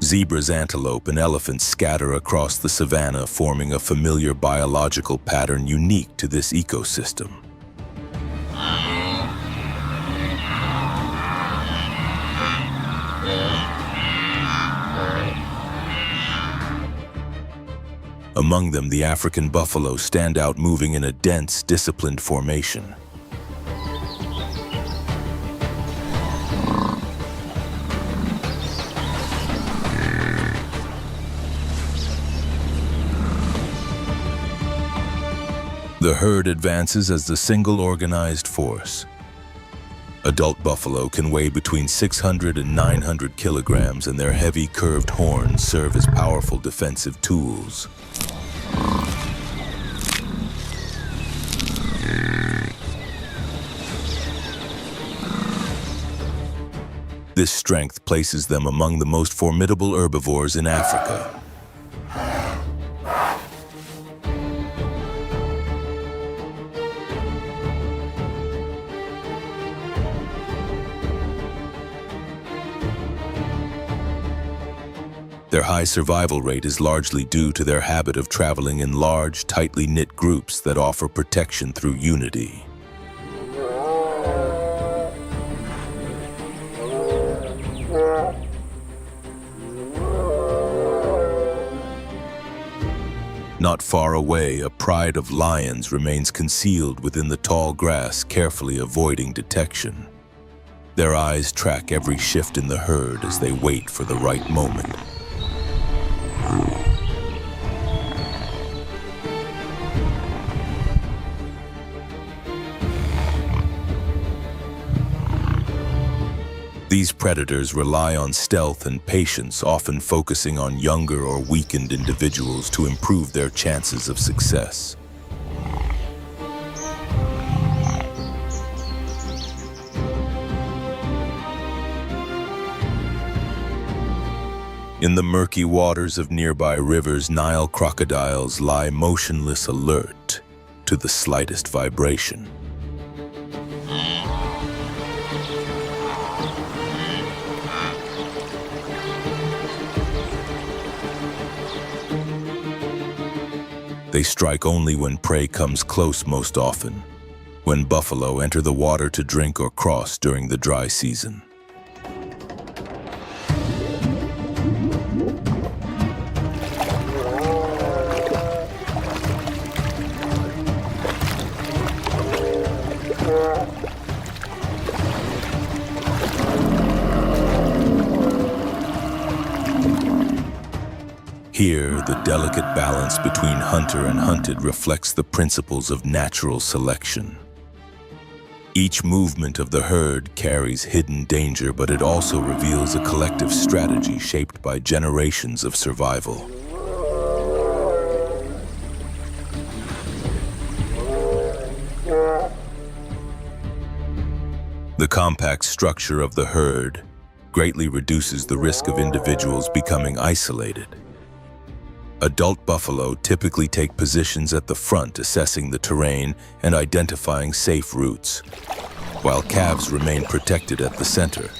Zebras, antelope, and elephants scatter across the savanna, forming a familiar biological pattern unique to this ecosystem. Among them, the African buffalo stand out, moving in a dense, disciplined formation. The herd advances as a single organized force. Adult buffalo can weigh between 600 and 900 kilograms, and their heavy, curved horns serve as powerful defensive tools. This strength places them among the most formidable herbivores in Africa. Their high survival rate is largely due to their habit of traveling in large, tightly knit groups that offer protection through unity. Not far away, a pride of lions remains concealed within the tall grass, carefully avoiding detection. Their eyes track every shift in the herd as they wait for the right moment. These predators rely on stealth and patience, often focusing on younger or weakened individuals to improve their chances of success. In the murky waters of nearby rivers, Nile crocodiles lie motionless, alert to the slightest vibration. They strike only when prey comes close, most often when buffalo enter the water to drink or cross during the dry season. Here, the delicate balance between hunter and hunted reflects the principles of natural selection. Each movement of the herd carries hidden danger, but it also reveals a collective strategy shaped by generations of survival. The compact structure of the herd greatly reduces the risk of individuals becoming isolated. Adult buffalo typically take positions at the front, assessing the terrain and identifying safe routes, while calves remain protected at the center.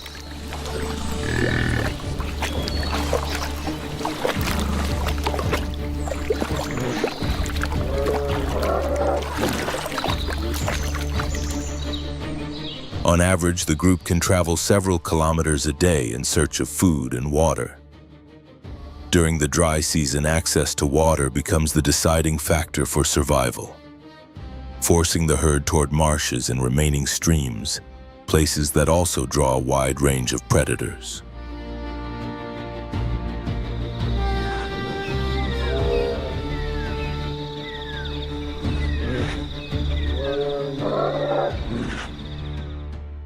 On average, the group can travel several kilometers a day in search of food and water. During the dry season, access to water becomes the deciding factor for survival, forcing the herd toward marshes and remaining streams, places that also draw a wide range of predators.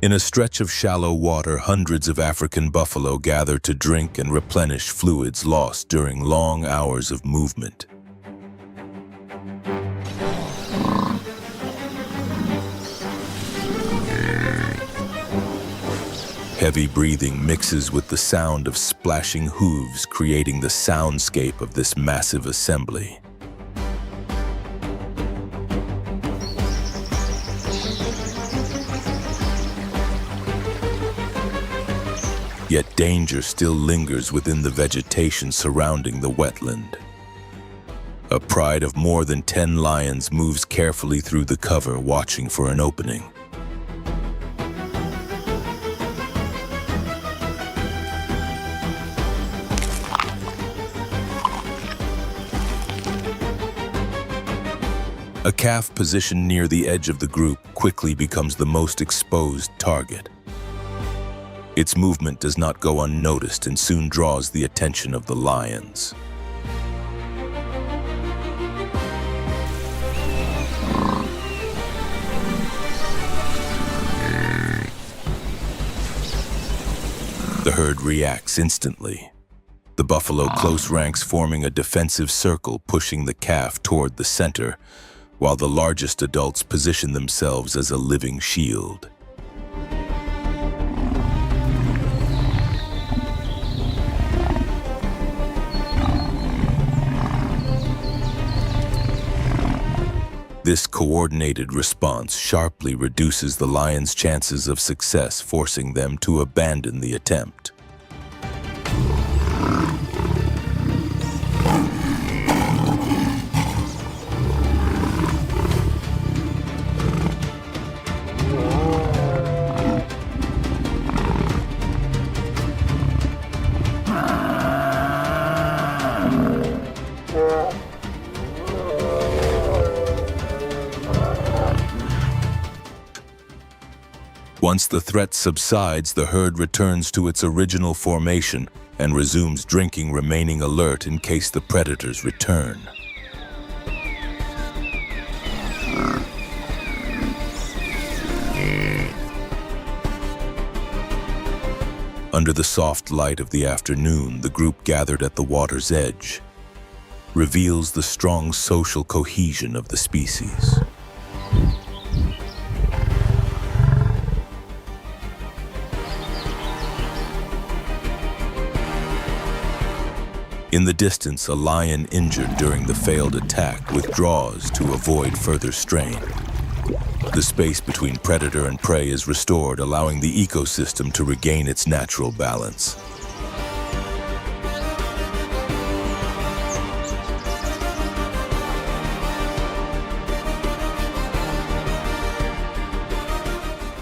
In a stretch of shallow water, hundreds of African buffalo gather to drink and replenish fluids lost during long hours of movement. Heavy breathing mixes with the sound of splashing hooves, creating the soundscape of this massive assembly. Yet danger still lingers within the vegetation surrounding the wetland. A pride of more than 10 lions moves carefully through the cover, watching for an opening. A calf positioned near the edge of the group quickly becomes the most exposed target. Its movement does not go unnoticed and soon draws the attention of the lions. The herd reacts instantly. The buffalo close ranks forming a defensive circle, pushing the calf toward the center, while the largest adults position themselves as a living shield. This coordinated response sharply reduces the lion's chances of success, forcing them to abandon the attempt. Once the threat subsides, the herd returns to its original formation and resumes drinking, remaining alert in case the predators return. Under the soft light of the afternoon, the group gathered at the water's edge reveals the strong social cohesion of the species. In the distance, a lion injured during the failed attack withdraws to avoid further strain. The space between predator and prey is restored, allowing the ecosystem to regain its natural balance.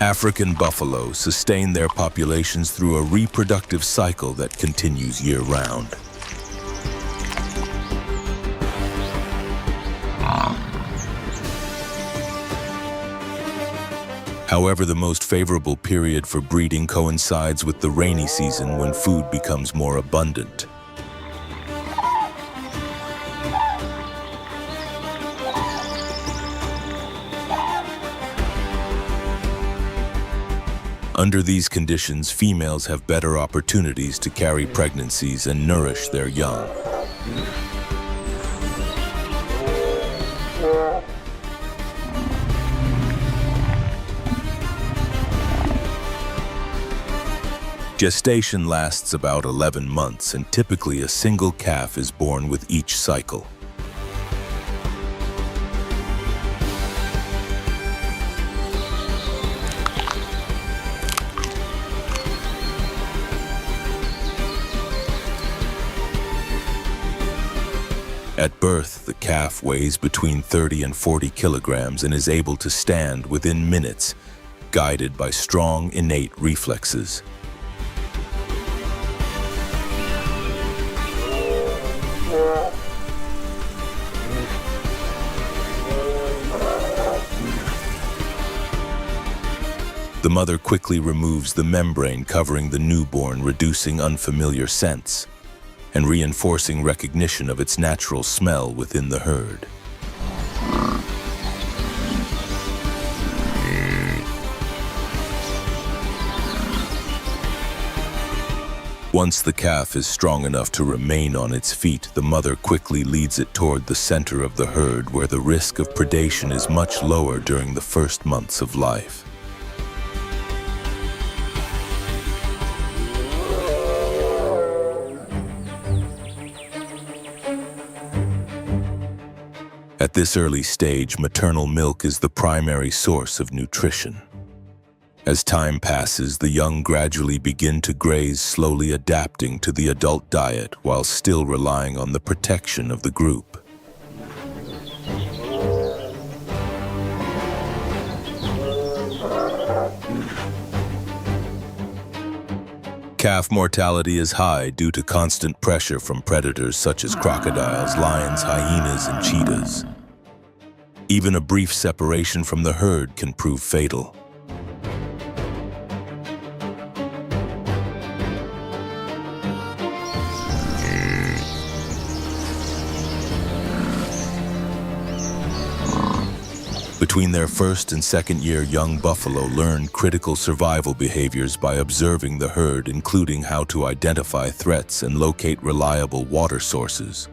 African buffalo sustain their populations through a reproductive cycle that continues year-round. However, the most favorable period for breeding coincides with the rainy season, when food becomes more abundant. Under these conditions, females have better opportunities to carry pregnancies and nourish their young. Gestation lasts about 11 months, and typically a single calf is born with each cycle. At birth, the calf weighs between 30 and 40 kilograms and is able to stand within minutes, guided by strong innate reflexes. The mother quickly removes the membrane covering the newborn, reducing unfamiliar scents and reinforcing recognition of its natural smell within the herd. Once the calf is strong enough to remain on its feet, the mother quickly leads it toward the center of the herd, where the risk of predation is much lower during the first months of life. this early stage, maternal milk is the primary source of nutrition. As time passes, the young gradually begin to graze, slowly adapting to the adult diet while still relying on the protection of the group. Calf mortality is high due to constant pressure from predators such as crocodiles, lions, hyenas, and cheetahs. Even a brief separation from the herd can prove fatal. Between their first and second year, young buffalo learn critical survival behaviors by observing the herd, including how to identify threats and locate reliable water sources.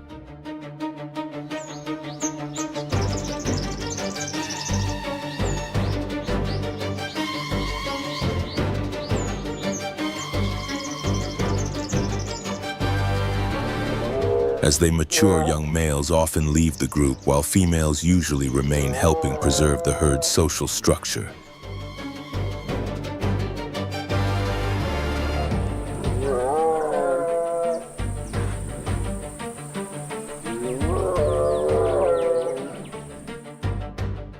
As they mature, young males often leave the group, while females usually remain, helping preserve the herd's social structure.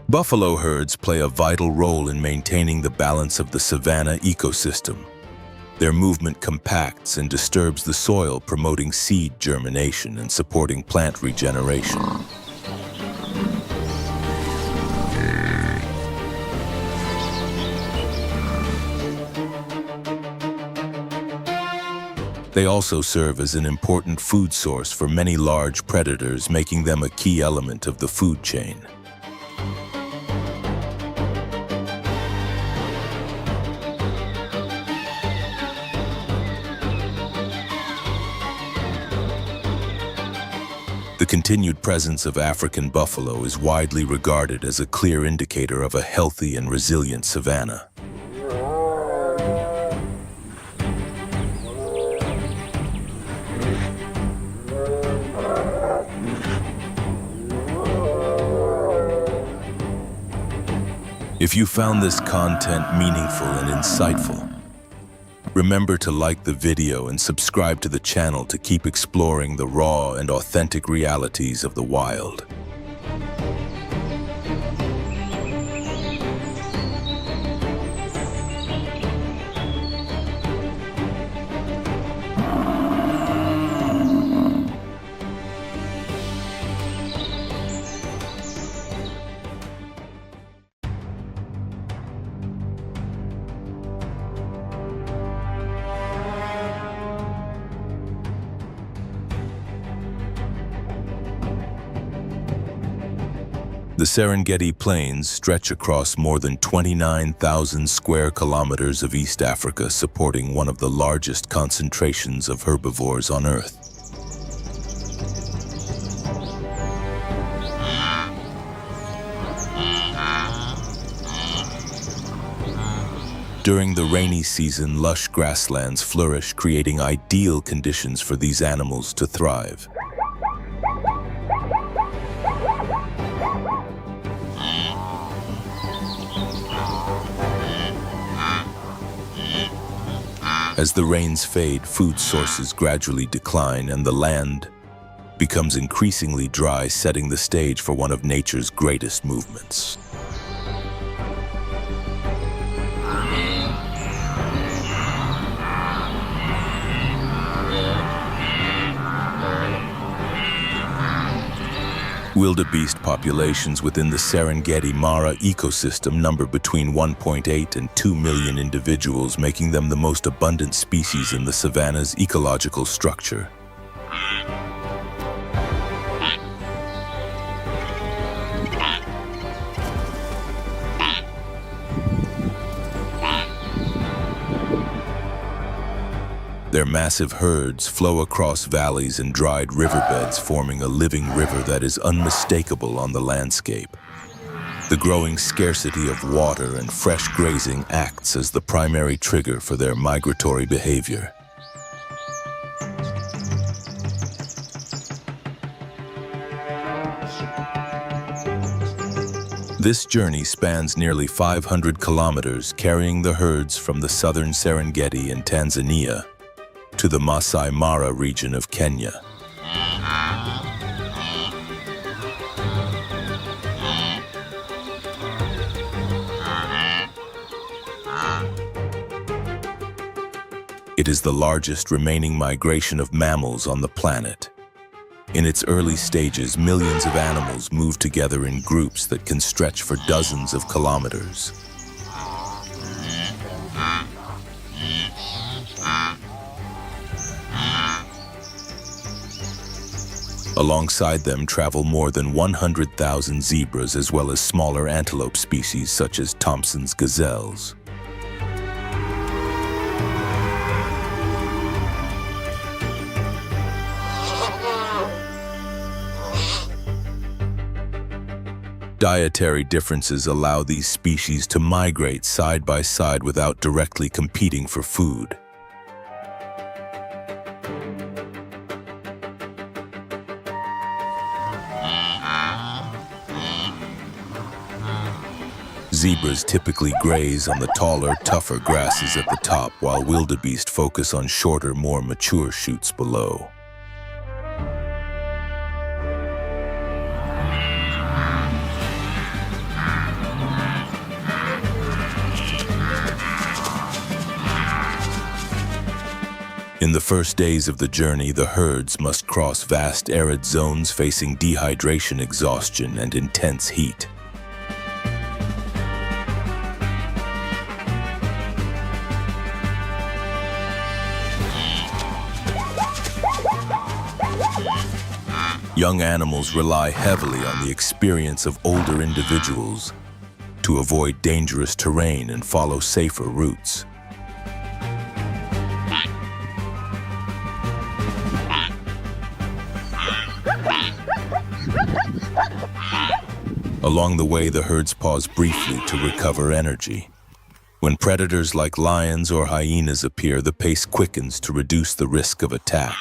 Buffalo herds play a vital role in maintaining the balance of the savanna ecosystem. Their movement compacts and disturbs the soil, promoting seed germination and supporting plant regeneration. They also serve as an important food source for many large predators, making them a key element of the food chain. The continued presence of African buffalo is widely regarded as a clear indicator of a healthy and resilient savanna. If you found this content meaningful and insightful, remember to like the video and subscribe to the channel to keep exploring the raw and authentic realities of the wild. The Serengeti Plains stretch across more than 29,000 square kilometers of East Africa, supporting one of the largest concentrations of herbivores on Earth. During the rainy season, lush grasslands flourish, creating ideal conditions for these animals to thrive. As the rains fade, food sources gradually decline and the land becomes increasingly dry, setting the stage for one of nature's greatest movements. Wildebeest populations within the Serengeti Mara ecosystem number between 1.8 and 2 million individuals, making them the most abundant species in the savanna's ecological structure. Their massive herds flow across valleys and dried riverbeds, forming a living river that is unmistakable on the landscape. The growing scarcity of water and fresh grazing acts as the primary trigger for their migratory behavior. This journey spans nearly 500 kilometers, carrying the herds from the southern Serengeti in Tanzania to the Masai Mara region of Kenya. It is the largest remaining migration of mammals on the planet. In its early stages, millions of animals move together in groups that can stretch for dozens of kilometers. Alongside them travel more than 100,000 zebras, as well as smaller antelope species such as Thompson's gazelles. Dietary differences allow these species to migrate side by side without directly competing for food. Zebras typically graze on the taller, tougher grasses at the top, while wildebeest focus on shorter, more mature shoots below. In the first days of the journey, the herds must cross vast arid zones facing dehydration, exhaustion, and intense heat. Young animals rely heavily on the experience of older individuals to avoid dangerous terrain and follow safer routes. Along the way, the herds pause briefly to recover energy. When predators like lions or hyenas appear, the pace quickens to reduce the risk of attack.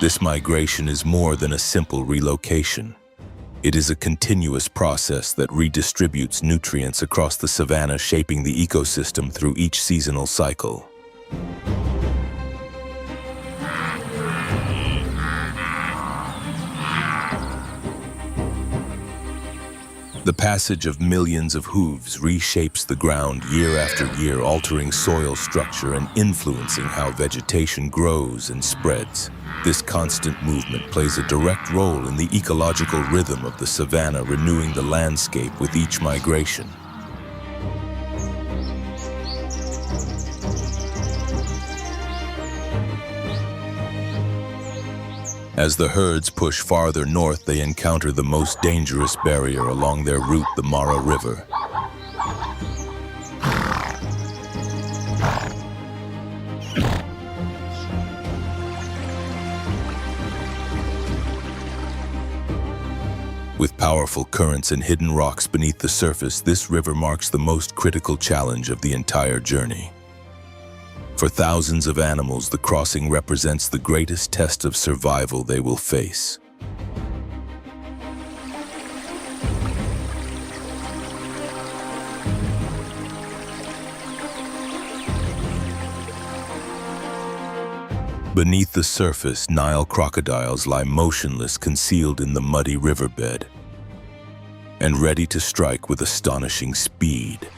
This migration is more than a simple relocation. It is a continuous process that redistributes nutrients across the savanna, shaping the ecosystem through each seasonal cycle. The passage of millions of hooves reshapes the ground year after year, altering soil structure and influencing how vegetation grows and spreads. This constant movement plays a direct role in the ecological rhythm of the savanna, renewing the landscape with each migration. As the herds push farther north, they encounter the most dangerous barrier along their route, the Mara River. With powerful currents and hidden rocks beneath the surface, this river marks the most critical challenge of the entire journey. For thousands of animals, the crossing represents the greatest test of survival they will face. Beneath the surface, Nile crocodiles lie motionless, concealed in the muddy riverbed, and ready to strike with astonishing speed.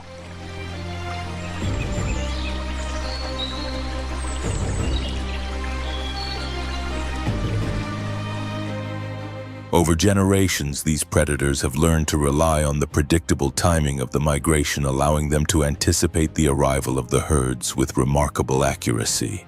Over generations, these predators have learned to rely on the predictable timing of the migration, allowing them to anticipate the arrival of the herds with remarkable accuracy.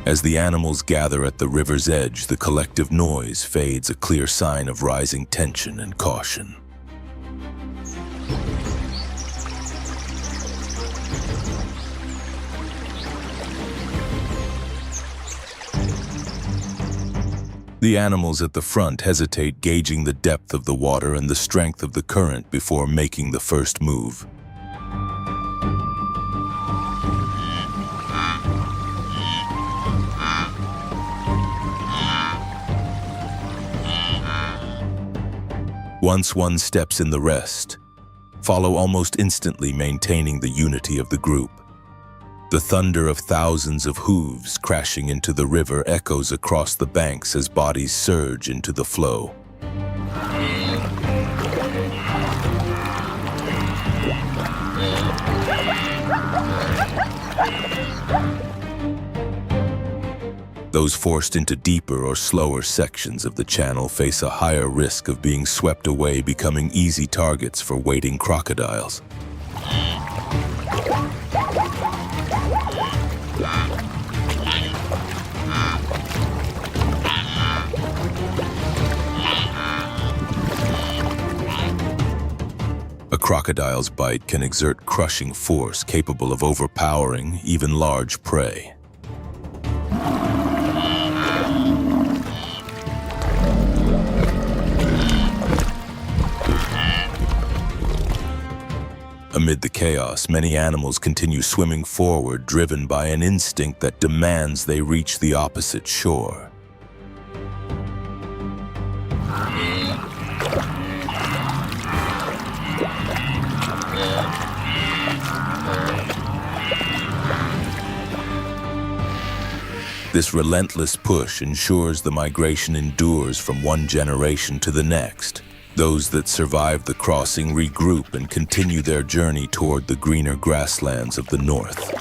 As the animals gather at the river's edge, the collective noise fades, a clear sign of rising tension and caution. The animals at the front hesitate, gauging the depth of the water and the strength of the current before making the first move. Once one steps in, the rest follow almost instantly, maintaining the unity of the group. The thunder of thousands of hooves crashing into the river echoes across the banks as bodies surge into the flow. Those forced into deeper or slower sections of the channel face a higher risk of being swept away, becoming easy targets for waiting crocodiles. A crocodile's bite can exert crushing force capable of overpowering even large prey. Amid the chaos, many animals continue swimming forward, driven by an instinct that demands they reach the opposite shore. This relentless push ensures the migration endures from one generation to the next. Those that survive the crossing regroup and continue their journey toward the greener grasslands of the north.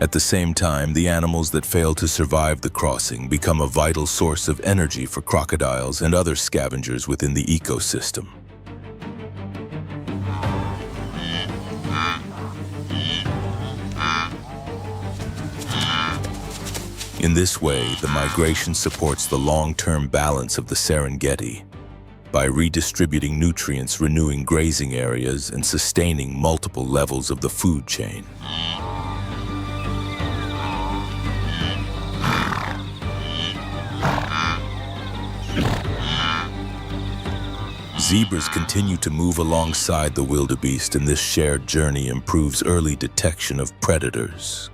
At the same time, the animals that fail to survive the crossing become a vital source of energy for crocodiles and other scavengers within the ecosystem. In this way, the migration supports the long-term balance of the Serengeti by redistributing nutrients, renewing grazing areas, and sustaining multiple levels of the food chain. Zebras continue to move alongside the wildebeest, and this shared journey improves early detection of predators,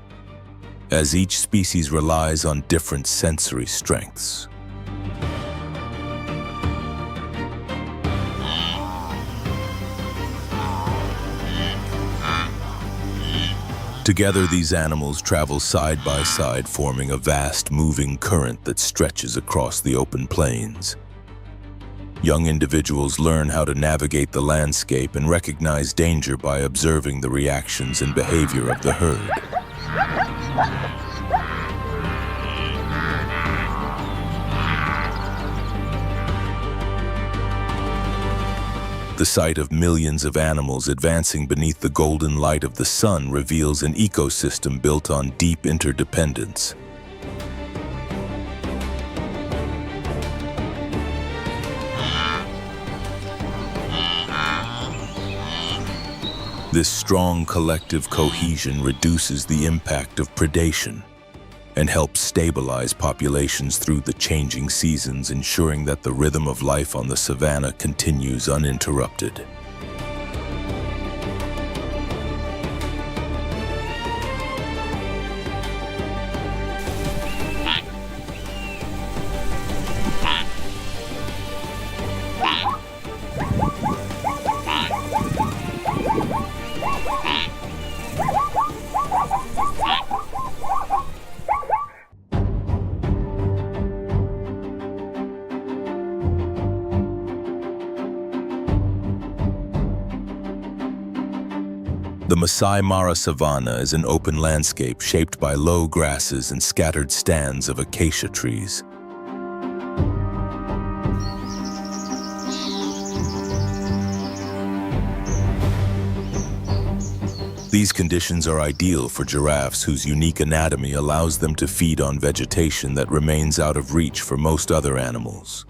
as each species relies on different sensory strengths. Together, these animals travel side by side, forming a vast moving current that stretches across the open plains. Young individuals learn how to navigate the landscape and recognize danger by observing the reactions and behavior of the herd. The sight of millions of animals advancing beneath the golden light of the sun reveals an ecosystem built on deep interdependence. This strong collective cohesion reduces the impact of predation and helps stabilize populations through the changing seasons, ensuring that the rhythm of life on the savanna continues uninterrupted. The Masai Mara savanna is an open landscape shaped by low grasses and scattered stands of acacia trees. These conditions are ideal for giraffes, whose unique anatomy allows them to feed on vegetation that remains out of reach for most other animals.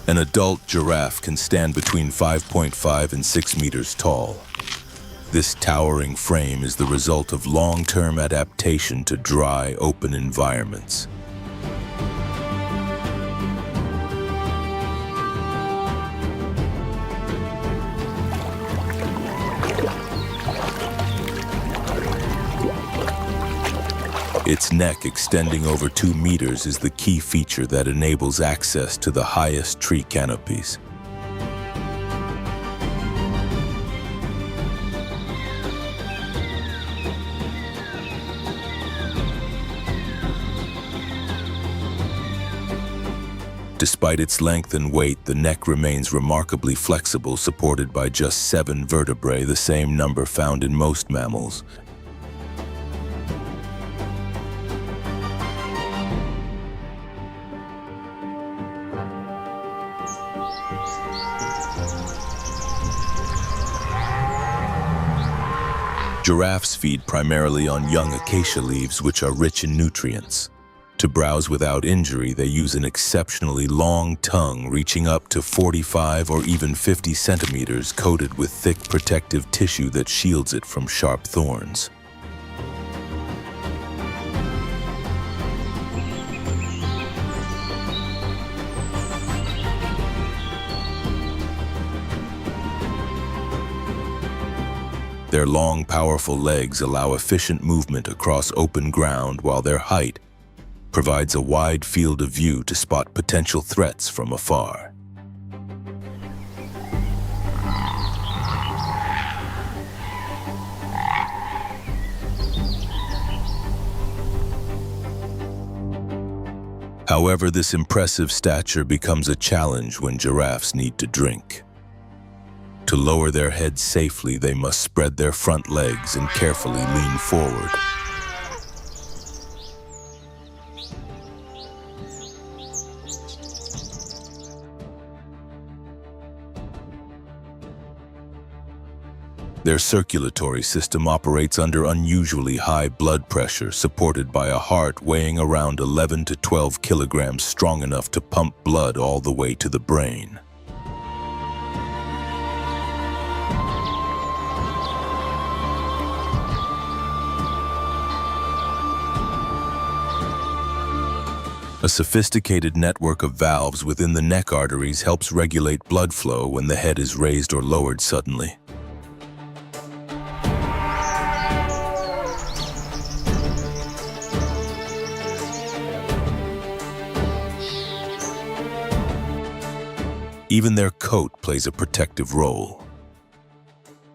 An adult giraffe can stand between 5.5 and 6 meters tall. This towering frame is the result of long-term adaptation to dry, open environments. Its neck extending over 2 meters is the key feature that enables access to the highest tree canopies. Despite its length and weight, the neck remains remarkably flexible, supported by just 7 vertebrae, the same number found in most mammals. Giraffes feed primarily on young acacia leaves, which are rich in nutrients. To browse without injury, they use an exceptionally long tongue reaching up to 45 or even 50 centimeters, coated with thick protective tissue that shields it from sharp thorns. Their long, powerful legs allow efficient movement across open ground, while their height provides a wide field of view to spot potential threats from afar. However, this impressive stature becomes a challenge when giraffes need to drink. To lower their heads safely, they must spread their front legs and carefully lean forward. Their circulatory system operates under unusually high blood pressure, supported by a heart weighing around 11 to 12 kilograms, strong enough to pump blood all the way to the brain. A sophisticated network of valves within the neck arteries helps regulate blood flow when the head is raised or lowered suddenly. Even their coat plays a protective role.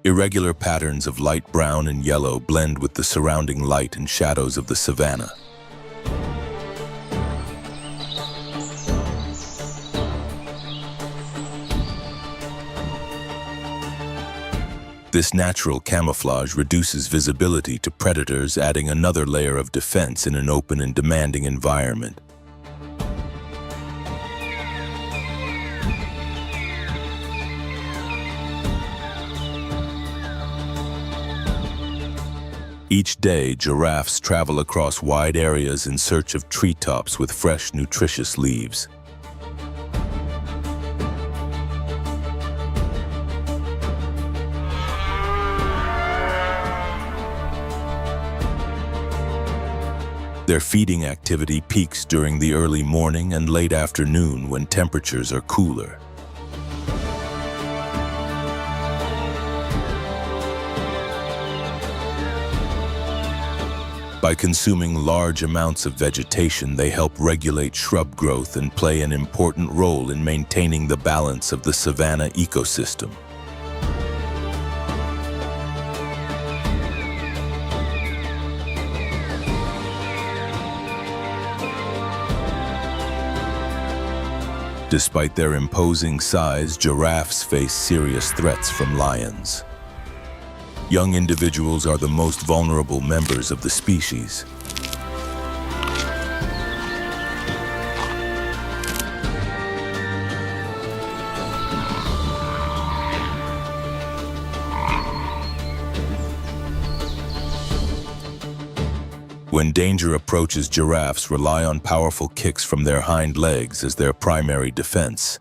Irregular patterns of light brown and yellow blend with the surrounding light and shadows of the savanna. This natural camouflage reduces visibility to predators, adding another layer of defense in an open and demanding environment. Each day, giraffes travel across wide areas in search of treetops with fresh, nutritious leaves. Their feeding activity peaks during the early morning and late afternoon when temperatures are cooler. By consuming large amounts of vegetation, they help regulate shrub growth and play an important role in maintaining the balance of the savanna ecosystem. Despite their imposing size, giraffes face serious threats from lions. Young individuals are the most vulnerable members of the species. When danger approaches, giraffes rely on powerful kicks from their hind legs as their primary defense.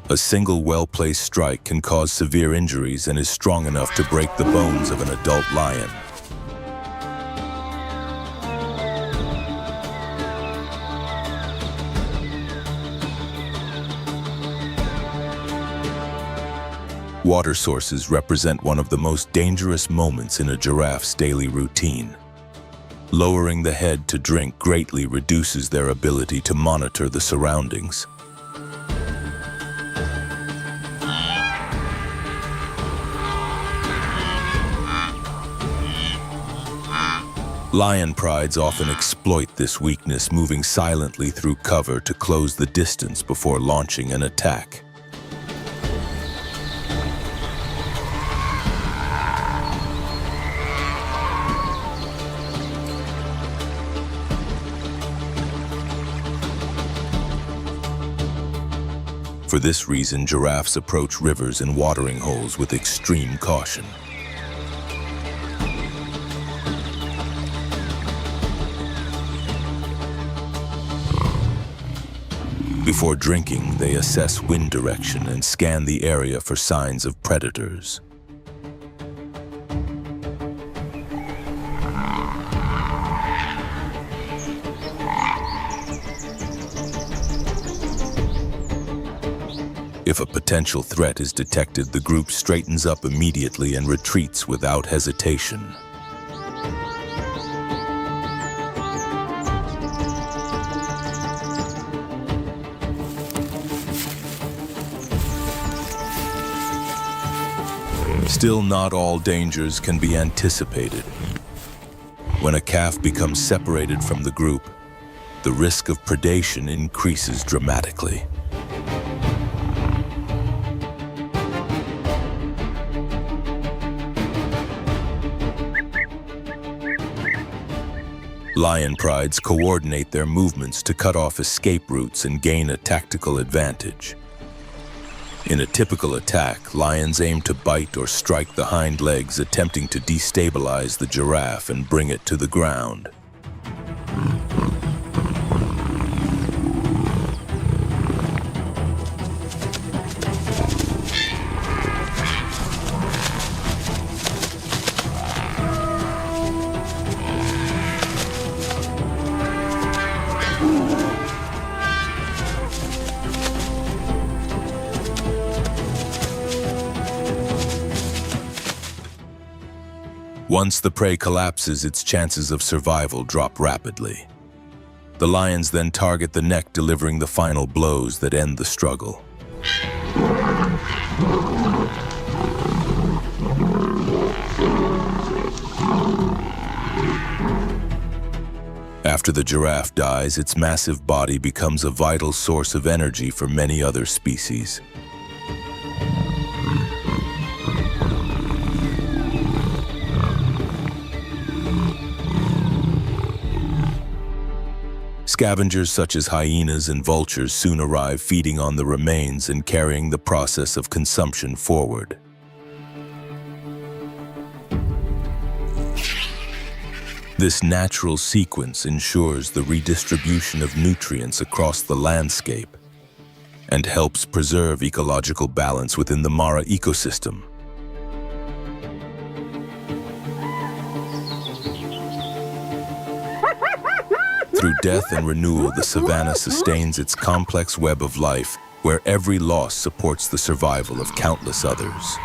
A single well-placed strike can cause severe injuries and is strong enough to break the bones of an adult lion. Water sources represent one of the most dangerous moments in a giraffe's daily routine. Lowering the head to drink greatly reduces their ability to monitor the surroundings. Lion prides often exploit this weakness, moving silently through cover to close the distance before launching an attack. For this reason, giraffes approach rivers and watering holes with extreme caution. Before drinking, they assess wind direction and scan the area for signs of predators. If a potential threat is detected, the group straightens up immediately and retreats without hesitation. Still, not all dangers can be anticipated. When a calf becomes separated from the group, the risk of predation increases dramatically. Lion prides coordinate their movements to cut off escape routes and gain a tactical advantage. In a typical attack, lions aim to bite or strike the hind legs, attempting to destabilize the giraffe and bring it to the ground. Once the prey collapses, its chances of survival drop rapidly. The lions then target the neck, delivering the final blows that end the struggle. After the giraffe dies, its massive body becomes a vital source of energy for many other species. Scavengers such as hyenas and vultures soon arrive, feeding on the remains and carrying the process of consumption forward. This natural sequence ensures the redistribution of nutrients across the landscape and helps preserve ecological balance within the Mara ecosystem. Through death and renewal, the savanna sustains its complex web of life, where every loss supports the survival of countless others.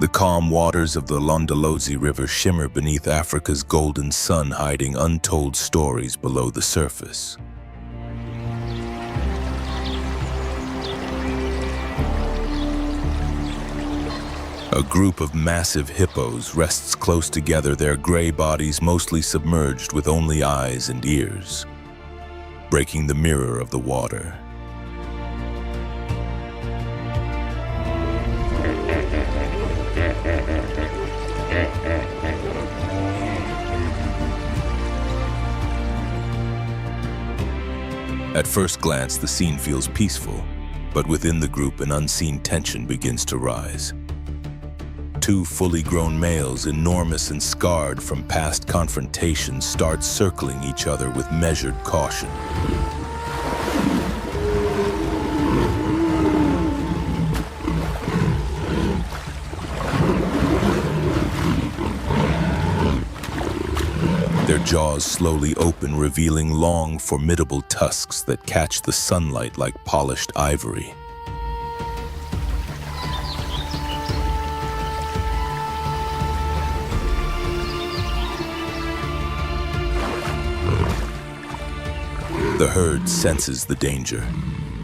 The calm waters of the Londolozi River shimmer beneath Africa's golden sun, hiding untold stories below the surface. A group of massive hippos rests close together, their gray bodies mostly submerged with only eyes and ears, breaking the mirror of the water. At first glance, the scene feels peaceful, But within the group, an unseen tension begins to rise. Two fully grown males, enormous and scarred from past confrontations, start circling each other with measured caution. Their jaws slowly open, revealing long, formidable tusks that catch the sunlight like polished ivory. The herd senses the danger.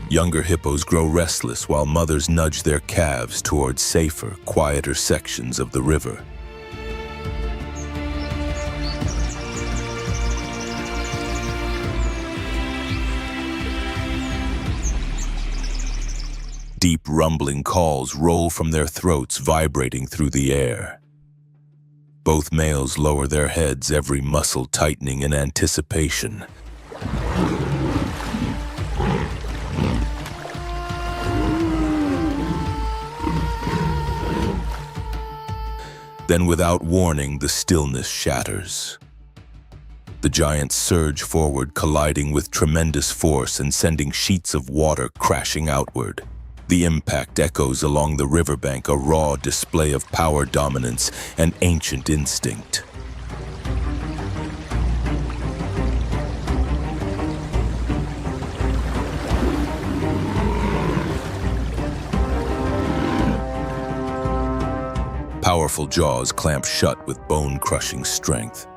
Younger hippos grow restless while mothers nudge their calves towards safer, quieter sections of the river. Deep rumbling calls roll from their throats, vibrating through the air. Both males lower their heads, every muscle tightening in anticipation. Then, without warning, the stillness shatters. The giants surge forward, colliding with tremendous force and sending sheets of water crashing outward. The impact echoes along the riverbank, a raw display of power dominance and ancient instinct. Powerful jaws clamp shut with bone-crushing strength.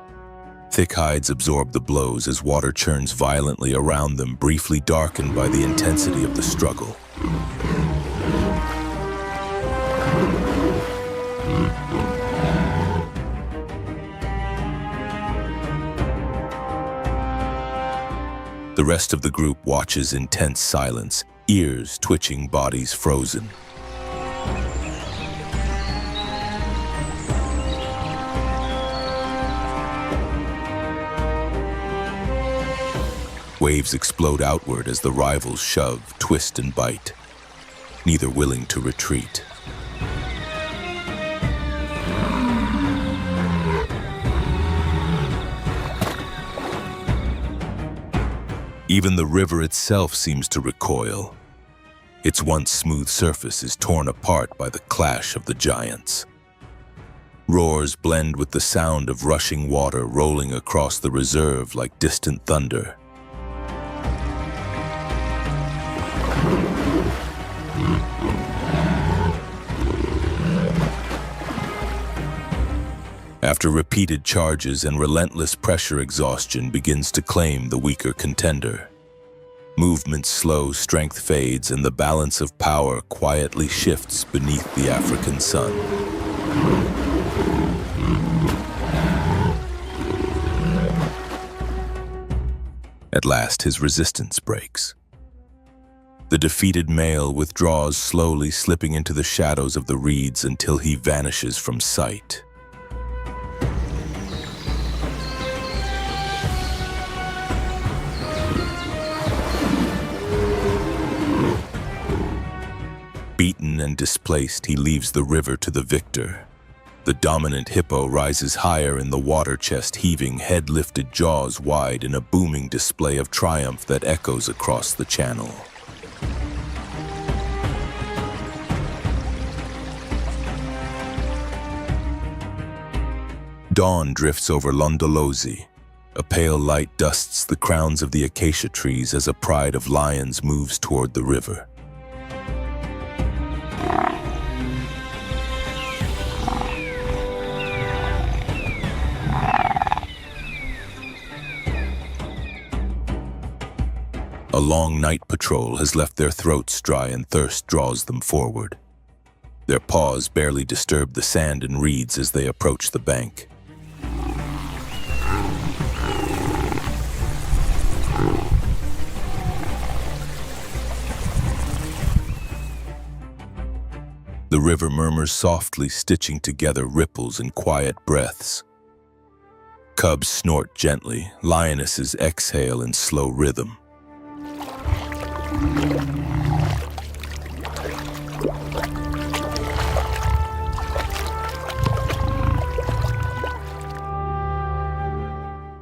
Thick hides absorb the blows as water churns violently around them, briefly darkened by the intensity of the struggle. The rest of the group watches in tense silence, ears twitching, bodies frozen. Waves explode outward as the rivals shove, twist, and bite, neither willing to retreat. Even the river itself seems to recoil. Its once smooth surface is torn apart by the clash of the giants. Roars blend with the sound of rushing water rolling across the reserve like distant thunder. After repeated charges and relentless pressure, exhaustion begins to claim the weaker contender. Movement slow, strength fades, and the balance of power quietly shifts beneath the African sun. At last, his resistance breaks. The defeated male withdraws slowly, slipping into the shadows of the reeds until he vanishes from sight. Beaten and displaced, he leaves the river to the victor. The dominant hippo rises higher in the water chest, heaving, head lifted, jaws wide, in a booming display of triumph that echoes across the channel. Dawn drifts over Londolozi. A pale light dusts the crowns of the acacia trees as a pride of lions moves toward the river. A long night patrol has left their throats dry and thirst draws them forward. Their paws barely disturb the sand and reeds as they approach the bank. The river murmurs softly, stitching together ripples and quiet breaths. Cubs snort gently, lionesses exhale in slow rhythm.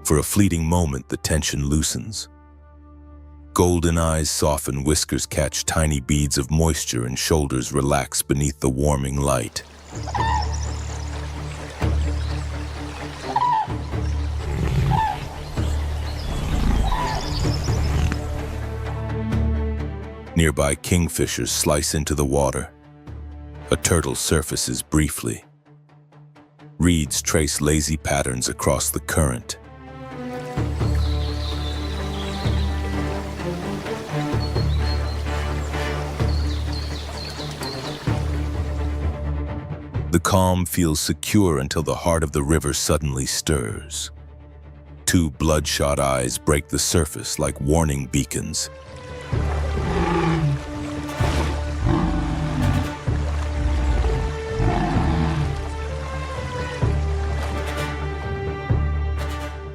For a fleeting moment, the tension loosens. Golden eyes soften, whiskers catch tiny beads of moisture, and shoulders relax beneath the warming light. Nearby kingfishers slice into the water. A turtle surfaces briefly. Reeds trace lazy patterns across the current. The calm feels secure until the heart of the river suddenly stirs. Two bloodshot eyes break the surface like warning beacons.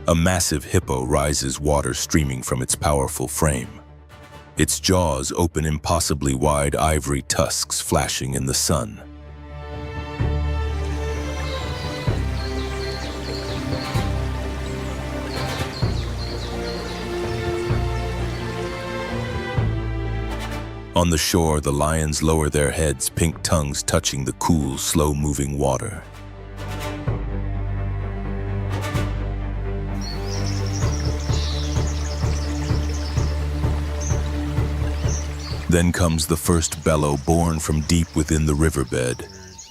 A massive hippo rises, water streaming from its powerful frame. Its jaws open impossibly wide, ivory tusks flashing in the sun. On the shore, the lions lower their heads, pink tongues touching the cool, slow-moving water. Then comes the first bellow, born from deep within the riverbed.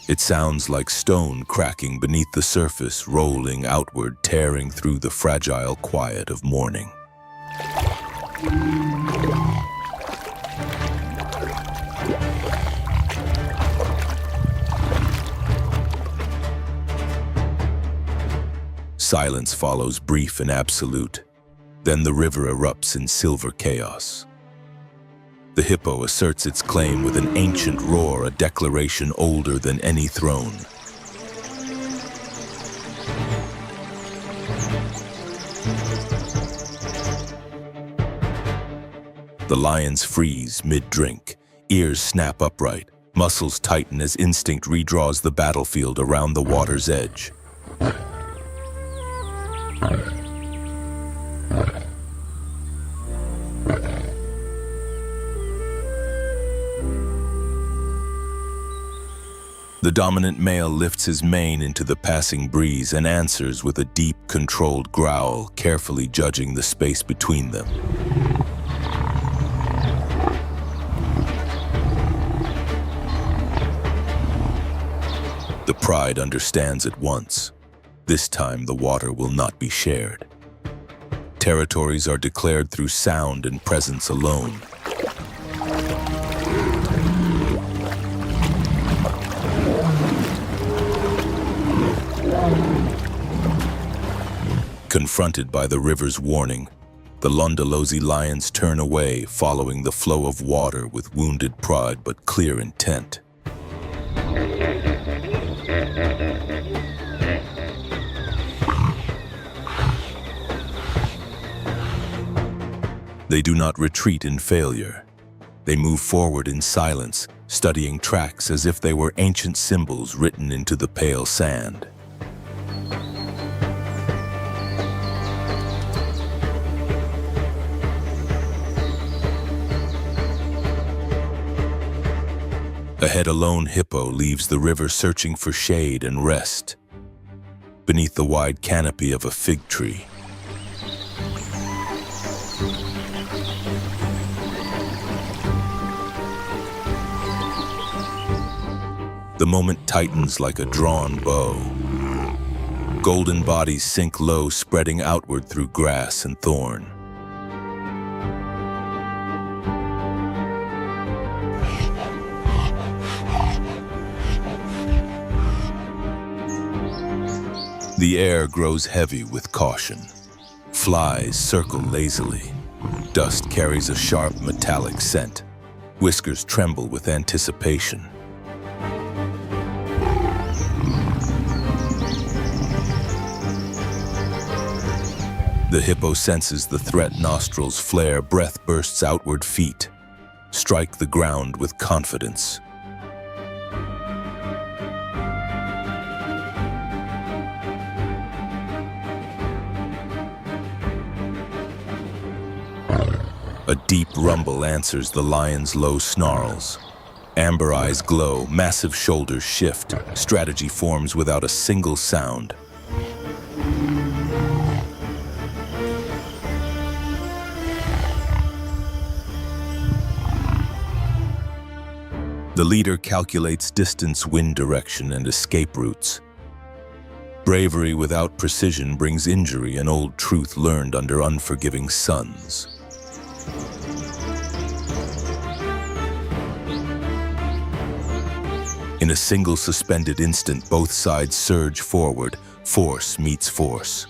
It sounds like stone cracking beneath the surface, rolling outward, tearing through the fragile quiet of morning. Silence follows, brief and absolute. Then the river erupts in silver chaos. The hippo asserts its claim with an ancient roar, a declaration older than any throne. The lions freeze mid-drink, ears snap upright, muscles tighten as instinct redraws the battlefield around the water's edge. The dominant male lifts his mane into the passing breeze and answers with a deep, controlled growl, carefully judging the space between them. The pride understands at once. This time the water will not be shared. Territories are declared through sound and presence alone. Confronted by the river's warning, the Londolozi lions turn away, following the flow of water with wounded pride but clear intent. They do not retreat in failure. They move forward in silence, studying tracks as if they were ancient symbols written into the pale sand. Ahead, a lone hippo leaves the river searching for shade and rest beneath the wide canopy of a fig tree. The moment tightens like a drawn bow. Golden bodies sink low, spreading outward through grass and thorn. The air grows heavy with caution. Flies circle lazily. Dust carries a sharp, metallic scent. Whiskers tremble with anticipation. The hippo senses the threat, nostrils flare, breath bursts outward, feet strike the ground with confidence. A deep rumble answers the lion's low snarls. Amber eyes glow, massive shoulders shift. Strategy forms without a single sound. The leader calculates distance, wind direction, and escape routes. Bravery without precision brings injury, an old truth learned under unforgiving suns. In a single suspended instant, both sides surge forward. Force meets force.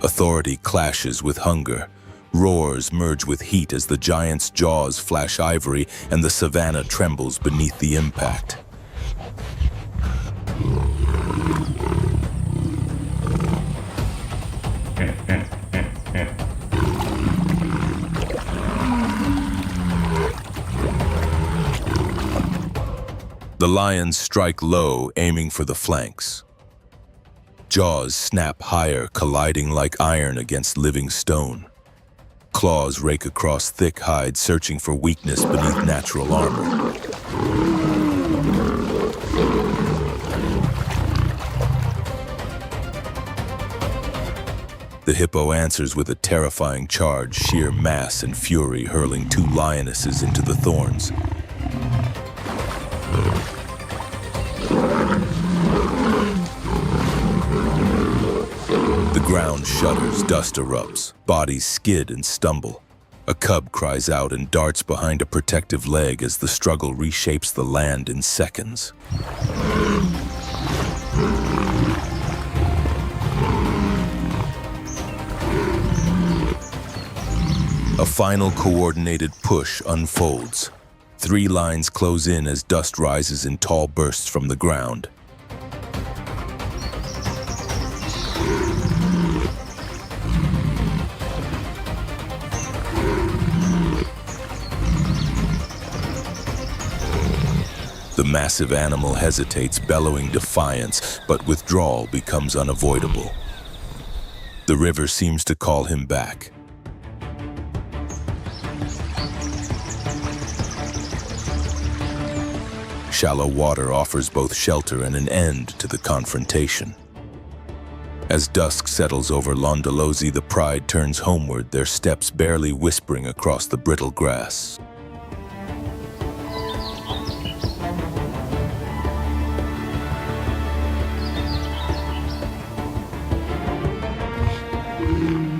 Authority clashes with hunger. Roars merge with heat as the giant's jaws flash ivory and the savannah trembles beneath the impact. The lions strike low, aiming for the flanks. Jaws snap higher, colliding like iron against living stone. Claws rake across thick hide, searching for weakness beneath natural armor. The hippo answers with a terrifying charge, sheer mass and fury hurling two lionesses into the thorns. The ground shudders, dust erupts, bodies skid and stumble. A cub cries out and darts behind a protective leg as the struggle reshapes the land in seconds. A final coordinated push unfolds. Three lines close in as dust rises in tall bursts from the ground. The massive animal hesitates, bellowing defiance, but withdrawal becomes unavoidable. The river seems to call him back. Shallow water offers both shelter and an end to the confrontation. As dusk settles over Londolozi, the pride turns homeward, their steps barely whispering across the brittle grass.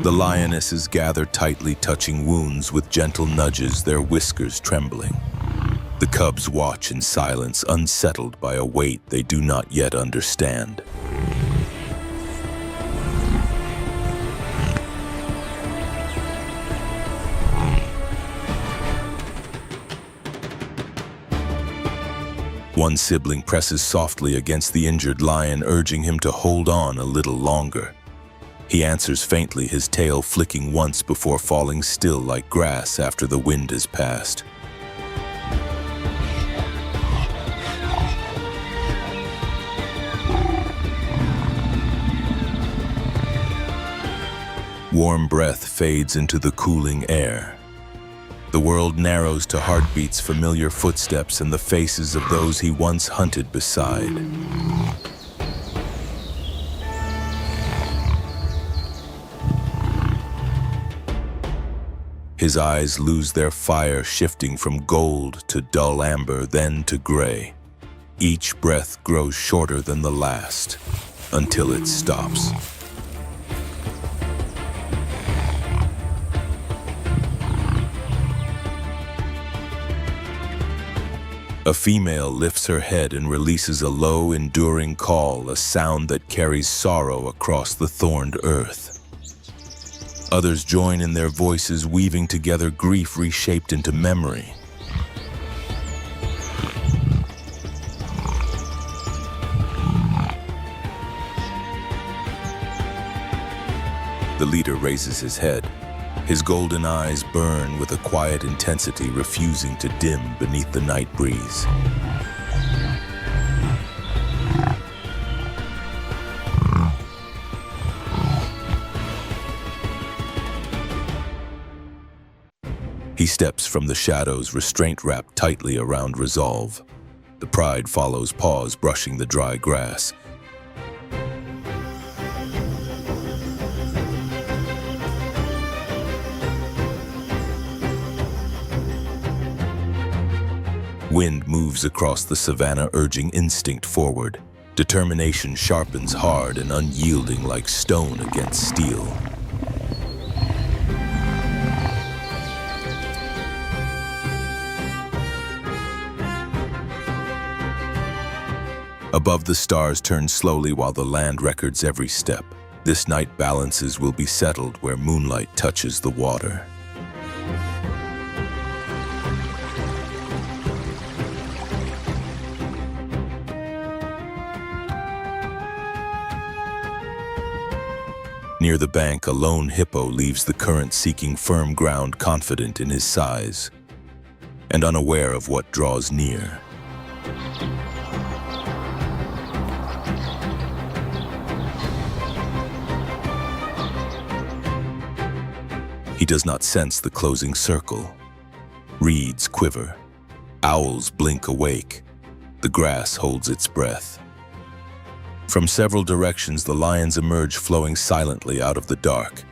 The lionesses gather tightly, touching wounds with gentle nudges, their whiskers trembling. The cubs watch in silence, unsettled by a weight they do not yet understand. One sibling presses softly against the injured lion, urging him to hold on a little longer. He answers faintly, his tail flicking once before falling still like grass after the wind has passed. Warm breath fades into the cooling air. The world narrows to heartbeats, familiar footsteps, and the faces of those he once hunted beside. His eyes lose their fire, shifting from gold to dull amber, then to gray. Each breath grows shorter than the last, until it stops. A female lifts her head and releases a low, enduring call, a sound that carries sorrow across the thorned earth. Others join in their voices, weaving together grief reshaped into memory. The leader raises his head. His golden eyes burn with a quiet intensity, refusing to dim beneath the night breeze. steps from the shadows, restraint wrapped tightly around resolve. The pride follows, paws brushing the dry grass. Wind moves across the savanna, urging instinct forward. Determination sharpens hard and unyielding like stone against steel. Above, the stars turn slowly while the land records every step. This night, balances will be settled where moonlight touches the water. Near the bank, a lone hippo leaves the current, seeking firm ground, confident in his size and unaware of what draws near. He does not sense the closing circle. Reeds quiver. Owls blink awake. The grass holds its breath. From several directions, the lions emerge, flowing silently out of the dark.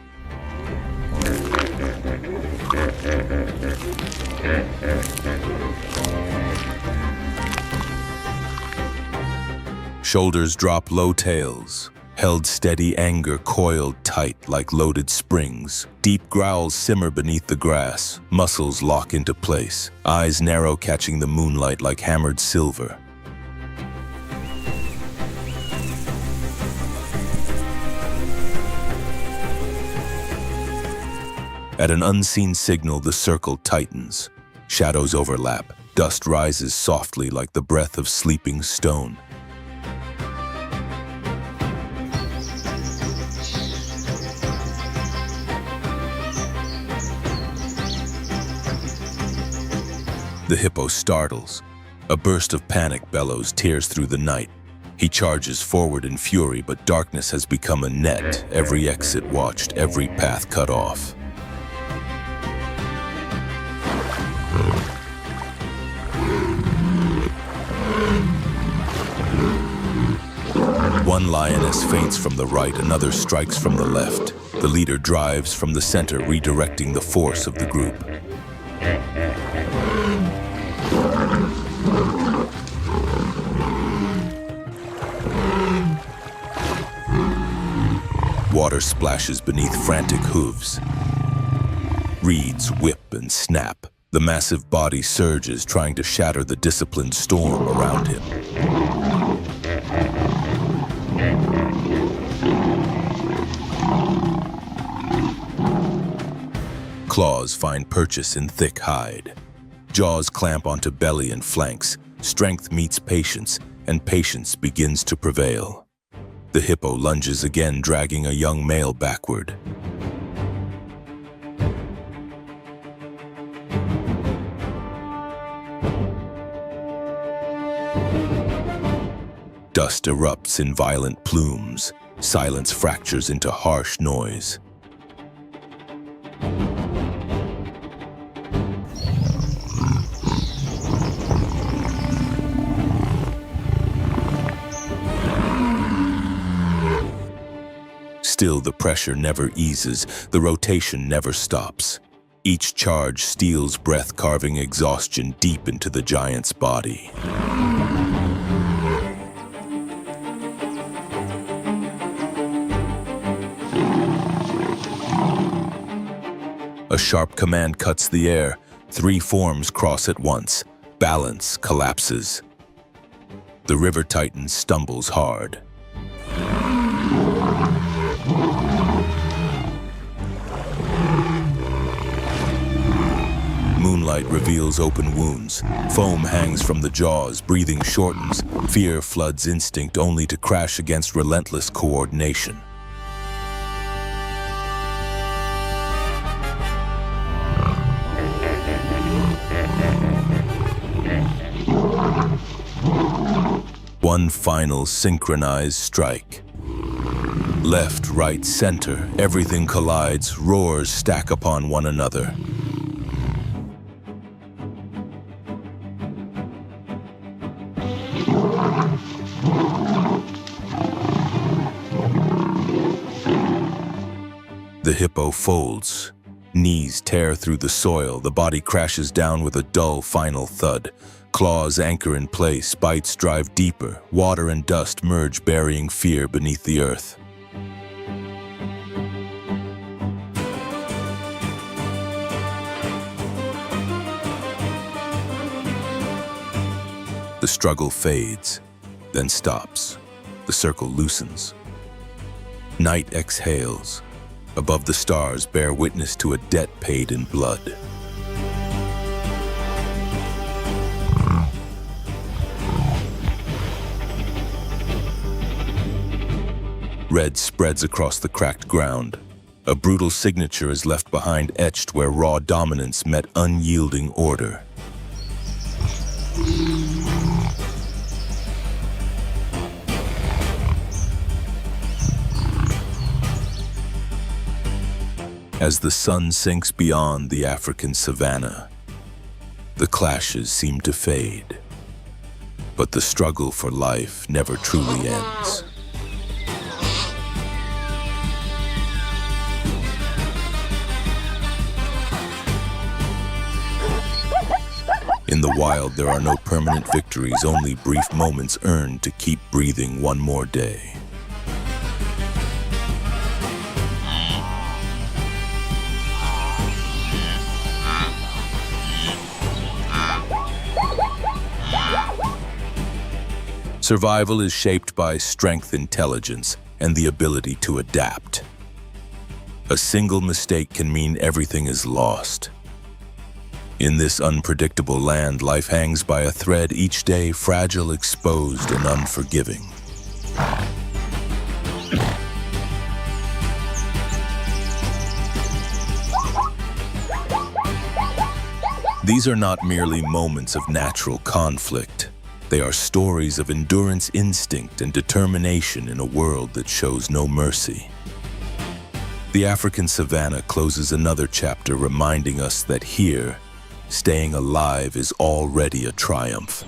Shoulders drop, low tails. Held steady, anger coiled tight like loaded springs. Deep growls simmer beneath the grass. Muscles lock into place. Eyes narrow, catching the moonlight like hammered silver. At an unseen signal, the circle tightens. Shadows overlap. Dust rises softly like the breath of sleeping stone. The hippo startles. A burst of panic bellows tears through the night. He charges forward in fury, but darkness has become a net. Every exit watched, every path cut off. One lioness feints from the right, another strikes from the left. The leader drives from the center, redirecting the force of the group. Water splashes beneath frantic hooves. Reeds whip and snap. The massive body surges, trying to shatter the disciplined storm around him. Claws find purchase in thick hide. Jaws clamp onto belly and flanks. Strength meets patience, and patience begins to prevail. The hippo lunges again, dragging a young male backward. Dust erupts in violent plumes. Silence fractures into harsh noise. Still, the pressure never eases, the rotation never stops. Each charge steals breath, carving exhaustion deep into the giant's body. A sharp command cuts the air. Three forms cross at once. Balance collapses. The river titan stumbles hard. Moonlight reveals open wounds. Foam hangs from the jaws, breathing shortens. Fear floods instinct, only to crash against relentless coordination. One final synchronized strike. Left, right, center, everything collides, roars stack upon one another. The hippo folds. Knees tear through the soil, the body crashes down with a dull final thud. Claws anchor in place, bites drive deeper, water and dust merge, burying fear beneath the earth. The struggle fades, then stops. The circle loosens. Night exhales. Above the stars bear witness to a debt paid in blood. Red spreads across the cracked ground. A brutal signature is left behind, etched where raw dominance met unyielding order. As the sun sinks beyond the African savanna, the clashes seem to fade, but the struggle for life never truly ends. In the wild, there are no permanent victories, only brief moments earned to keep breathing one more day. Survival is shaped by strength, intelligence, and the ability to adapt. A single mistake can mean everything is lost. In this unpredictable land, life hangs by a thread each day, fragile, exposed, and unforgiving. These are not merely moments of natural conflict. They are stories of endurance, instinct, and determination in a world that shows no mercy. The African savanna closes another chapter, reminding us that here, staying alive is already a triumph.